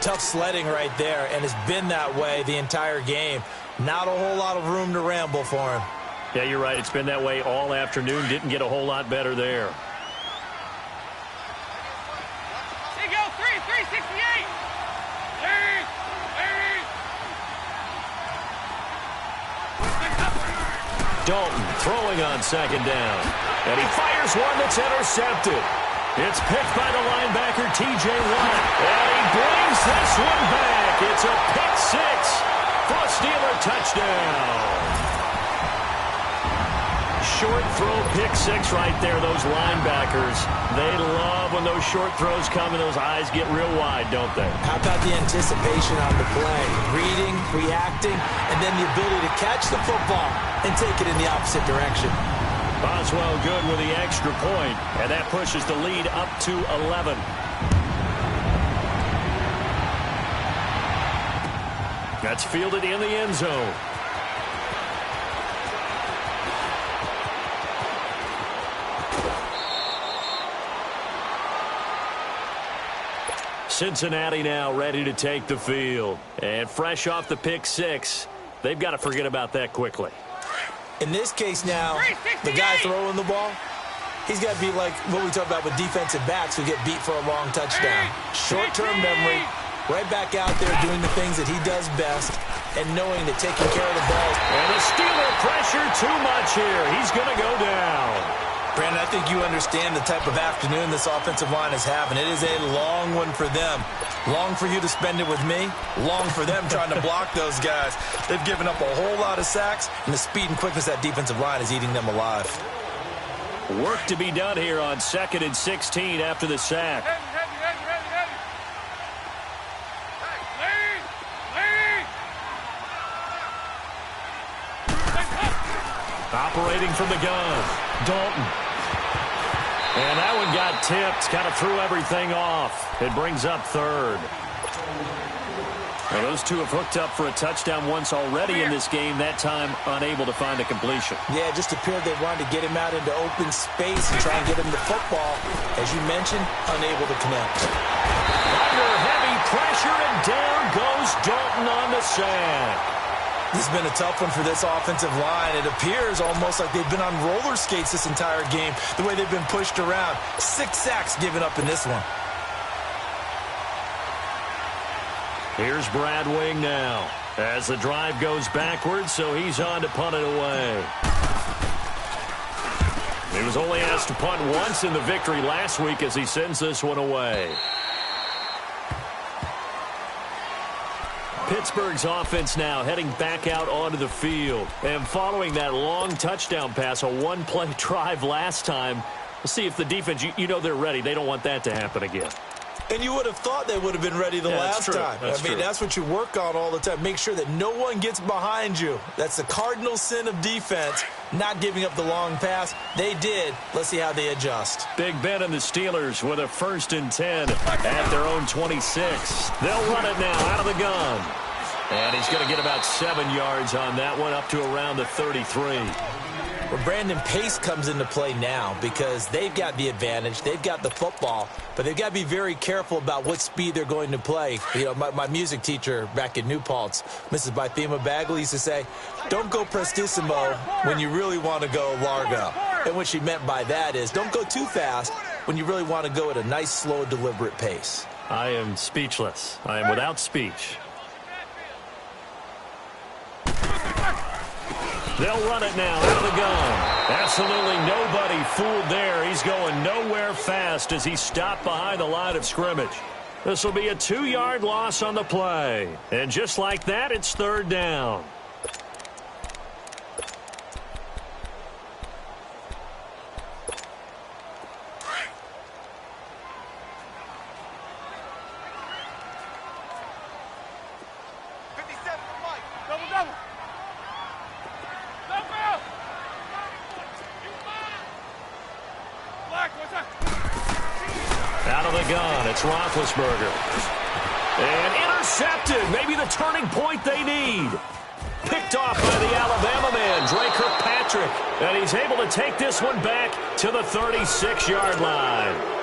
tough sledding right there, and it's been that way the entire game. Not a whole lot of room to ramble for him. Yeah, you're right. It's been that way all afternoon. Didn't get a whole lot better there. They go 368. Dalton throwing on second down. And he fires one that's intercepted. It's picked by the linebacker, T.J. Watt. And he brings this one back. It's a pick six for a Steeler touchdown. Short throw pick six right there, those linebackers. They love when those short throws come and those eyes get real wide, don't they? How about the anticipation on the play? Reading, reacting, and then the ability to catch the football and take it in the opposite direction. Boswell good with the extra point, and that pushes the lead up to 11. That's fielded in the end zone. Cincinnati now ready to take the field. And fresh off the pick six, they've got to forget about that quickly. In this case now, the guy throwing the ball, he's got to be like what we talk about with defensive backs who get beat for a long touchdown. Short-term memory, right back out there doing the things that he does best and knowing that taking care of the ball. And the Steeler pressure too much here. He's going to go down. Brandon, I think you understand the type of afternoon this offensive line is having. It is a long one for them. Long for you to spend it with me. Long for them trying to block those guys. They've given up a whole lot of sacks, and the speed and quickness of that defensive line is eating them alive. Work to be done here on 2nd and 16 after the sack. Operating from the gun, Dalton. And that one got tipped, kind of threw everything off. It brings up third. Now those two have hooked up for a touchdown once already in this game, that time unable to find a completion. Yeah, it just appeared they wanted to get him out into open space and try and get him the football. As you mentioned, unable to connect. Under heavy pressure, and down goes Dalton on the sack. This has been a tough one for this offensive line. It appears almost like they've been on roller skates this entire game, the way they've been pushed around. 6 sacks given up in this one. Here's Brad Wing now as the drive goes backwards, so he's on to punt it away. He was only asked to punt once in the victory last week as he sends this one away. Pittsburgh's offense now heading back out onto the field. And following that long touchdown pass, a one-play drive last time, we'll see if the defense, you know they're ready. They don't want that to happen again. And you would have thought they would have been ready the last time. That's what you work on all the time. Make sure that no one gets behind you. That's the cardinal sin of defense, not giving up the long pass. They did. Let's see how they adjust. Big Ben and the Steelers with a 1st and 10 at their own 26. They'll run it now out of the gun. And he's going to get about 7 yards on that one, up to around the 33. Well, Brandon, pace comes into play now because they've got the advantage. They've got the football, but they've got to be very careful about what speed they're going to play. You know, my music teacher back in New Paltz, Mrs. Bythema Bagley, used to say, don't go prestissimo when you really want to go largo. And what she meant by that is don't go too fast when you really want to go at a nice, slow, deliberate pace. I am speechless. I am without speech. They'll run it now out of the gun. Absolutely nobody fooled there. He's going nowhere fast as he stopped behind the line of scrimmage. This will be a 2-yard loss on the play. And just like that, it's 3rd down. Out of the gun, it's Roethlisberger. And intercepted, maybe the turning point they need. Picked off by the Alabama man, Dre Kirkpatrick. And he's able to take this one back to the 36-yard line.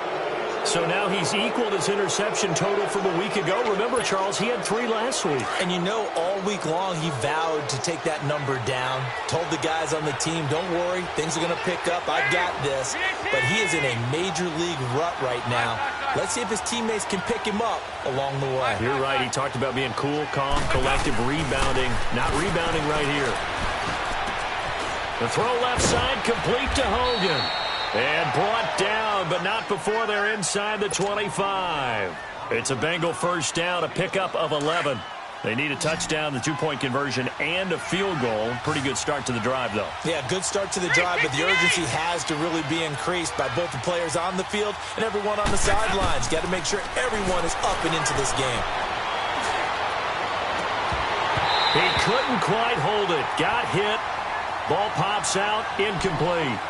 So now he's equaled his interception total from a week ago. Remember, Charles, he had 3 last week. And you know, all week long he vowed to take that number down. Told the guys on the team, don't worry, things are going to pick up. I've got this. But he is in a major league rut right now. Let's see if his teammates can pick him up along the way. You're right. He talked about being cool, calm, collective, rebounding. Not rebounding right here. The throw left side, complete to Hogan. And brought down, but not before they're inside the 25. It's a Bengal first down, a pickup of 11. They need a touchdown, the two-point conversion, and a field goal. Pretty good start to the drive, though. Yeah, good start to the drive, but the urgency has to really be increased by both the players on the field and everyone on the sidelines. Got to make sure everyone is up and into this game. He couldn't quite hold it. Got hit. Ball pops out, incomplete.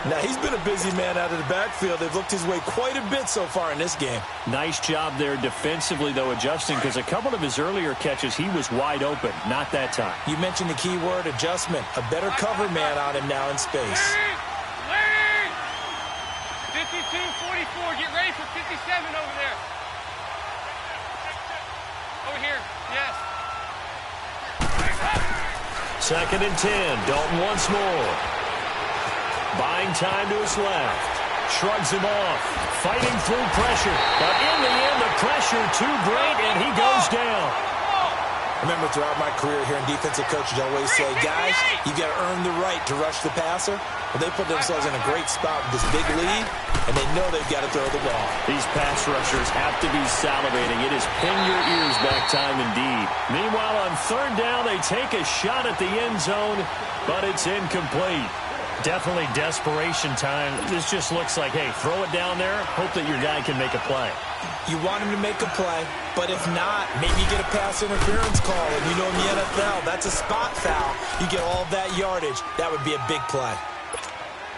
Now, he's been a busy man out of the backfield. They've looked his way quite a bit so far in this game. Nice job there defensively, though, adjusting, because a couple of his earlier catches, he was wide open. Not that time. You mentioned the key word, adjustment. A better cover man on him now in space. 52-44. Get ready for 57 over there. Over here. Yes. Second and 10. Dalton once more. Buying time to his left. Shrugs him off. Fighting through pressure. But in the end, the pressure too great, and he goes down. Remember, throughout my career here in defensive coaches, I always say, guys, you got to earn the right to rush the passer. Well, they put themselves in a great spot with this big lead, and they know they've got to throw the ball. These pass rushers have to be salivating. It is pin your ears back time indeed. Meanwhile, on third down, they take a shot at the end zone, but it's incomplete. Definitely desperation time. This just looks like, hey, throw it down there, hope that your guy can make a play. You want him to make a play, but if not, maybe you get a pass interference call, and you know in the NFL, that's a spot foul. You get all that yardage. That would be a big play.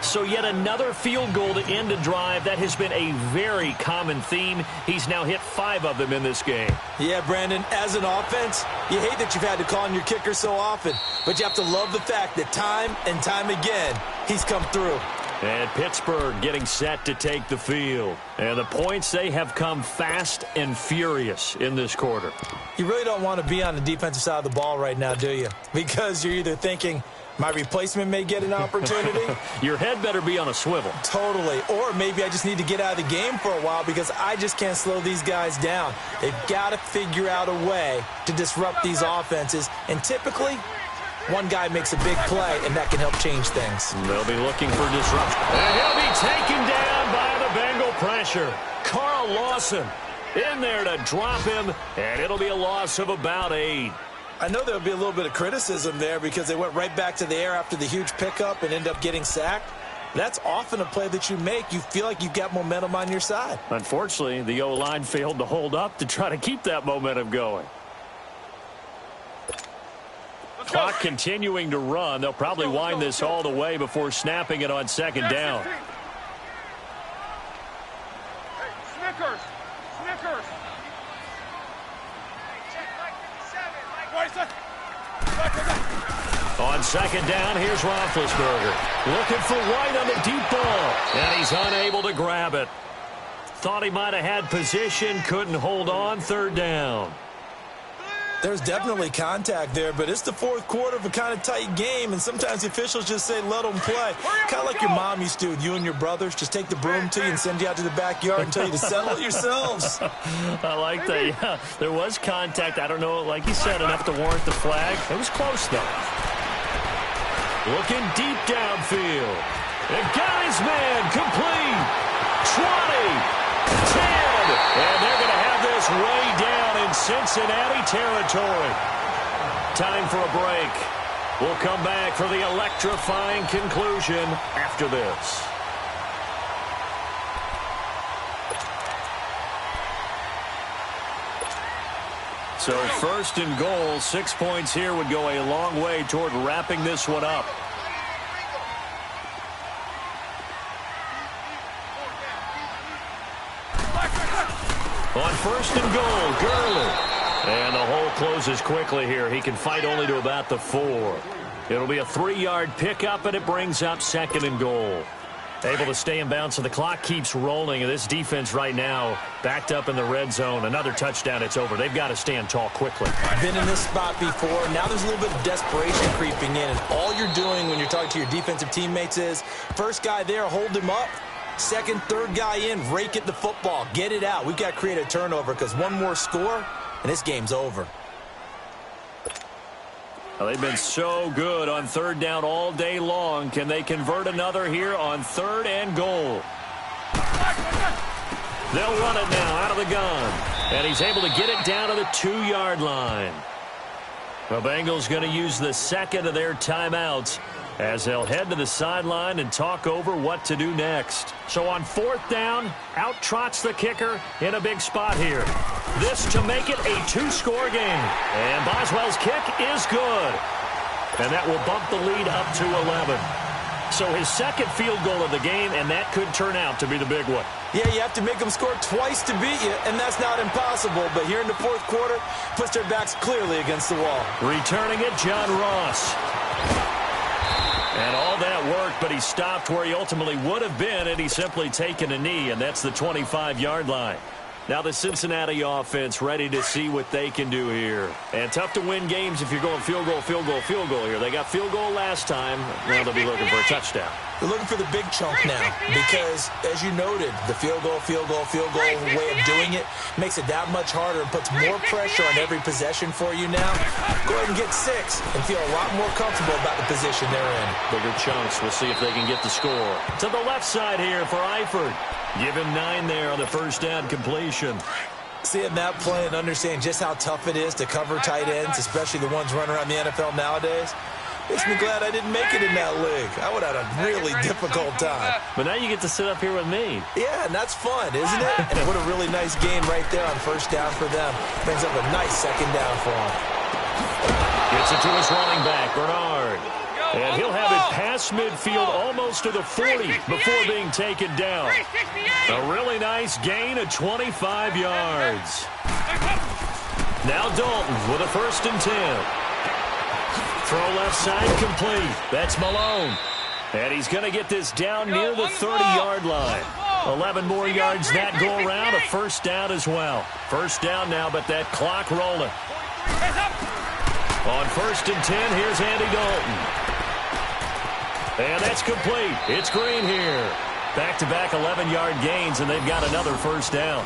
So yet another field goal to end a drive. That has been a very common theme. He's now hit 5 of them in this game. Yeah, Brandon, as an offense, you hate that you've had to call on your kicker so often, but you have to love the fact that time and time again, he's come through. And Pittsburgh getting set to take the field. And the points, they have come fast and furious in this quarter. You really don't want to be on the defensive side of the ball right now, do you? Because you're either thinking, my replacement may get an opportunity. Your head better be on a swivel. Totally. Or maybe I just need to get out of the game for a while because I just can't slow these guys down. They've got to figure out a way to disrupt these offenses. And typically, one guy makes a big play, and that can help change things. They'll be looking for disruption. And he'll be taken down by the Bengal pressure. Carl Lawson in there to drop him, and it'll be a loss of about 8. I know there'll be a little bit of criticism there because they went right back to the air after the huge pickup and end up getting sacked. That's often a play that you make. You feel like you've got momentum on your side. Unfortunately, the O-line failed to hold up to try to keep that momentum going. Clock continuing to run. They'll probably wind this all the way before snapping it on second down. Snickers. On second down, here's Roethlisberger. Looking for White on the deep ball. And he's unable to grab it. Thought he might have had position, couldn't hold on, third down. There's definitely contact there, but it's the fourth quarter of a kind of tight game, and sometimes the officials just say, let them play. Kind of like your mom used to with you and your brothers. Just take the broom to you and send you out to the backyard and tell you to settle it yourselves. I like that, yeah. There was contact. I don't know, like you said, enough to warrant the flag. It was close, though. Looking deep downfield. And got his man complete. 20, 10. And they're going to have this way down in Cincinnati territory. Time for a break. We'll come back for the electrifying conclusion after this. So first and goal, 6 points here would go a long way toward wrapping this one up. On first and goal, Gurley. And the hole closes quickly here. He can fight only to about the 4. It'll be a 3-yard pickup, and it brings up second and goal. Able to stay in bounds, so the clock keeps rolling. And this defense right now backed up in the red zone. Another touchdown, it's over. They've got to stand tall quickly. Been in this spot before. Now there's a little bit of desperation creeping in. And all you're doing when you're talking to your defensive teammates is, first guy there, hold him up. Second, third guy in, rake at the football. Get it out. We've got to create a turnover because one more score, and this game's over. Well, they've been so good on third down all day long. Can they convert another here on 3rd and goal? They'll run it now out of the gun. And he's able to get it down to the 2-yard line. The Bengals going to use the second of their timeouts as they'll head to the sideline and talk over what to do next. So on 4th down, out trots the kicker in a big spot here. This to make it a 2-score game. And Boswell's kick is good. And that will bump the lead up to 11. So his second field goal of the game, and that could turn out to be the big one. Yeah, you have to make them score twice to beat you, and that's not impossible. But here in the 4th quarter, puts their backs clearly against the wall. Returning it, John Ross. And all that worked, but he stopped where he ultimately would have been, and he's simply taken a knee, and that's the 25-yard line. Now the Cincinnati offense ready to see what they can do here. And tough to win games if you're going field goal, field goal, field goal here. They got field goal last time. Now they'll be looking for a touchdown. They're looking for the big chunk now because, as you noted, the field goal way of doing it makes it that much harder and puts more pressure on every possession for you now. Go ahead and get 6 and feel a lot more comfortable about the position they're in. Bigger chunks. We'll see if they can get the score. To the left side here for Eifert. Give him 9 there on the first down completion. Seeing that play and understanding just how tough it is to cover tight ends, especially the ones running around the NFL nowadays, makes me glad I didn't make it in that league. I would have had a really difficult time. But now you get to sit up here with me. Yeah, and that's fun, isn't it? And what a really nice game right there on first down for them. Brings up a nice second down for them. Gets it to his running back, Bernard. And he'll have it past midfield almost to the 40 before being taken down. A really nice gain of 25 yards. Now Dalton with a 1st and 10. Throw left side complete. That's Malone. And he's going to get this down near the 30-yard line. 11 more yards that go around. A first down as well. First down now, but that clock rolling. On 1st and 10, here's Andy Dalton. And that's complete. It's Green here. Back-to-back 11-yard gains, and they've got another first down.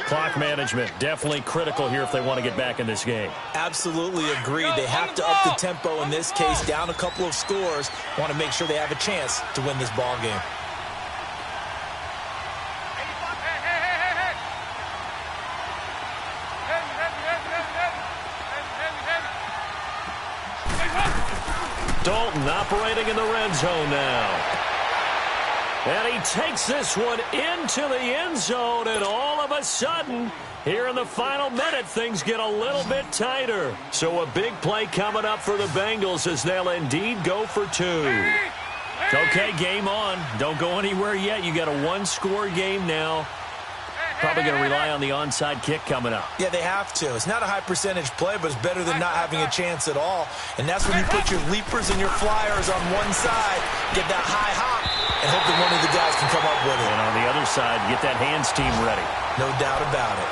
Clock management definitely critical here if they want to get back in this game. Absolutely agreed. They have to up the tempo in this case, down a couple of scores. Want to make sure they have a chance to win this ball game. Dalton operating in the red zone now. And he takes this one into the end zone, and all of a sudden, here in the final minute, things get a little bit tighter. So a big play coming up for the Bengals as they'll indeed go for 2. Okay, game on. Don't go anywhere yet. You got a 1-score game now. Probably going to rely on the onside kick coming up. Yeah, they have to. It's not a high-percentage play, but it's better than not having a chance at all. And that's when you put your leapers and your flyers on one side, get that high hop, and hope that one of the guys can come up with it. And on the other side, get that hands team ready. No doubt about it.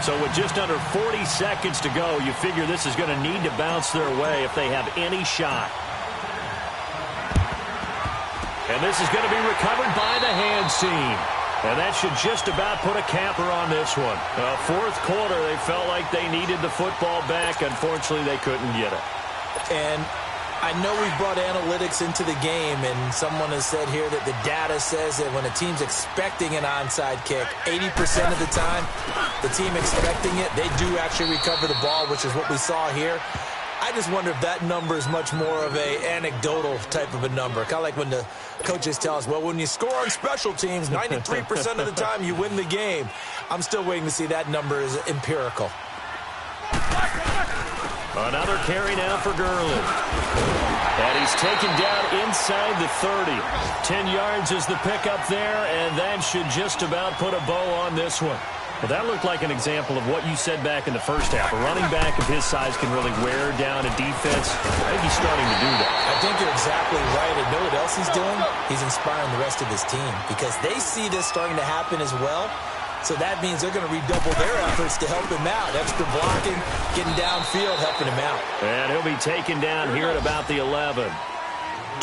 So with just under 40 seconds to go, you figure this is going to need to bounce their way if they have any shot. And this is going to be recovered by the hands team. And that should just about put a capper on this one. 4th quarter, they felt like they needed the football back. Unfortunately, they couldn't get it. And I know we've brought analytics into the game, and someone has said here that the data says that when a team's expecting an onside kick, 80% of the time, the team expecting it, they do actually recover the ball, which is what we saw here. I just wonder if that number is much more of a anecdotal type of a number. Kind of like when the coaches tell us, well, when you score on special teams, 93% of the time you win the game. I'm still waiting to see that number is empirical. Another carry now for Gurley. And he's taken down inside the 30. 10 yards is the pickup there, and that should just about put a bow on this one. Well, that looked like an example of what you said back in the first half. A running back of his size can really wear down a defense. I think he's starting to do that. I think you're exactly right. And know what else he's doing? He's inspiring the rest of his team because they see this starting to happen as well. So that means they're going to redouble their efforts to help him out. Extra blocking, getting downfield, helping him out. And he'll be taken down here at about the 11.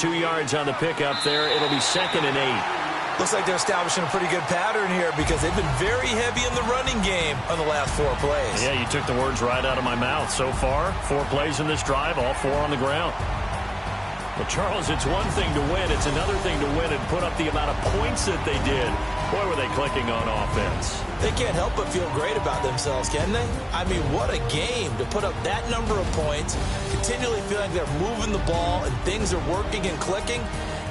2 yards on the pickup there. It'll be 2nd and 8. Looks like they're establishing a pretty good pattern here because they've been very heavy in the running game on the last 4 plays. Yeah, you took the words right out of my mouth. So far, 4 plays in this drive, all 4 on the ground. Well, Charles, it's one thing to win. It's another thing to win and put up the amount of points that they did. Boy, were they clicking on offense. They can't help but feel great about themselves, can they? I mean, what a game to put up that number of points, continually feeling like they're moving the ball and things are working and clicking.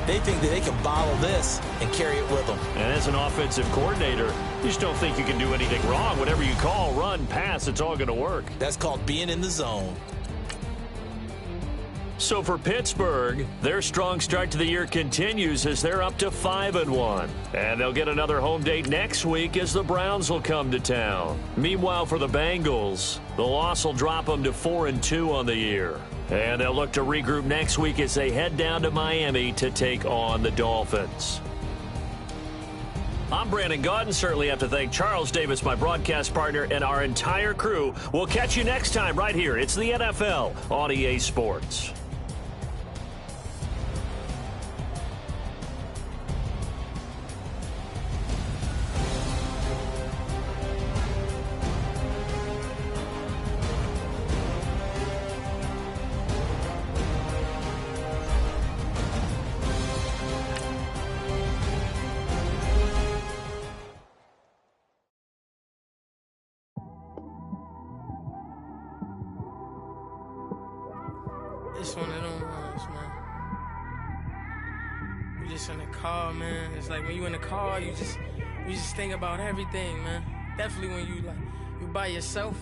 They think that they can bottle this and carry it with them. And as an offensive coordinator, you just don't think you can do anything wrong. Whatever you call, run, pass, it's all going to work. That's called being in the zone. So for Pittsburgh, their strong start to the year continues as they're up to 5-1. And they'll get another home date next week as the Browns will come to town. Meanwhile, for the Bengals, the loss will drop them to 4-2 on the year. And they'll look to regroup next week as they head down to Miami to take on the Dolphins. I'm Brandon Gaudin. Certainly have to thank Charles Davis, my broadcast partner, and our entire crew. We'll catch you next time right here. It's the NFL on EA Sports. It's one of them ones, man. You just in the car, man. It's like when you in the car, you just think about everything, man. Definitely when you by yourself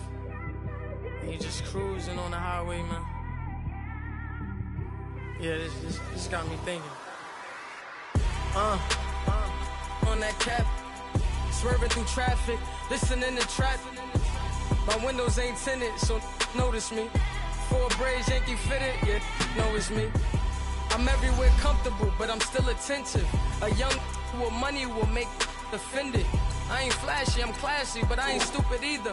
and you just cruising on the highway, man. Yeah, this got me thinking. On that cap, swerving through traffic, listening to traffic. My windows ain't tinted, so notice me. 4 braids, Yankee fitted, yeah, know it's me. I'm everywhere comfortable, but I'm still attentive. A young with money will make offended. I ain't flashy, I'm classy, but I ain't stupid either.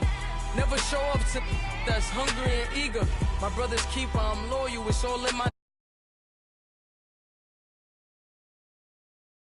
Never show up to that's hungry and eager. My brother's keeper, I'm loyal, it's all in my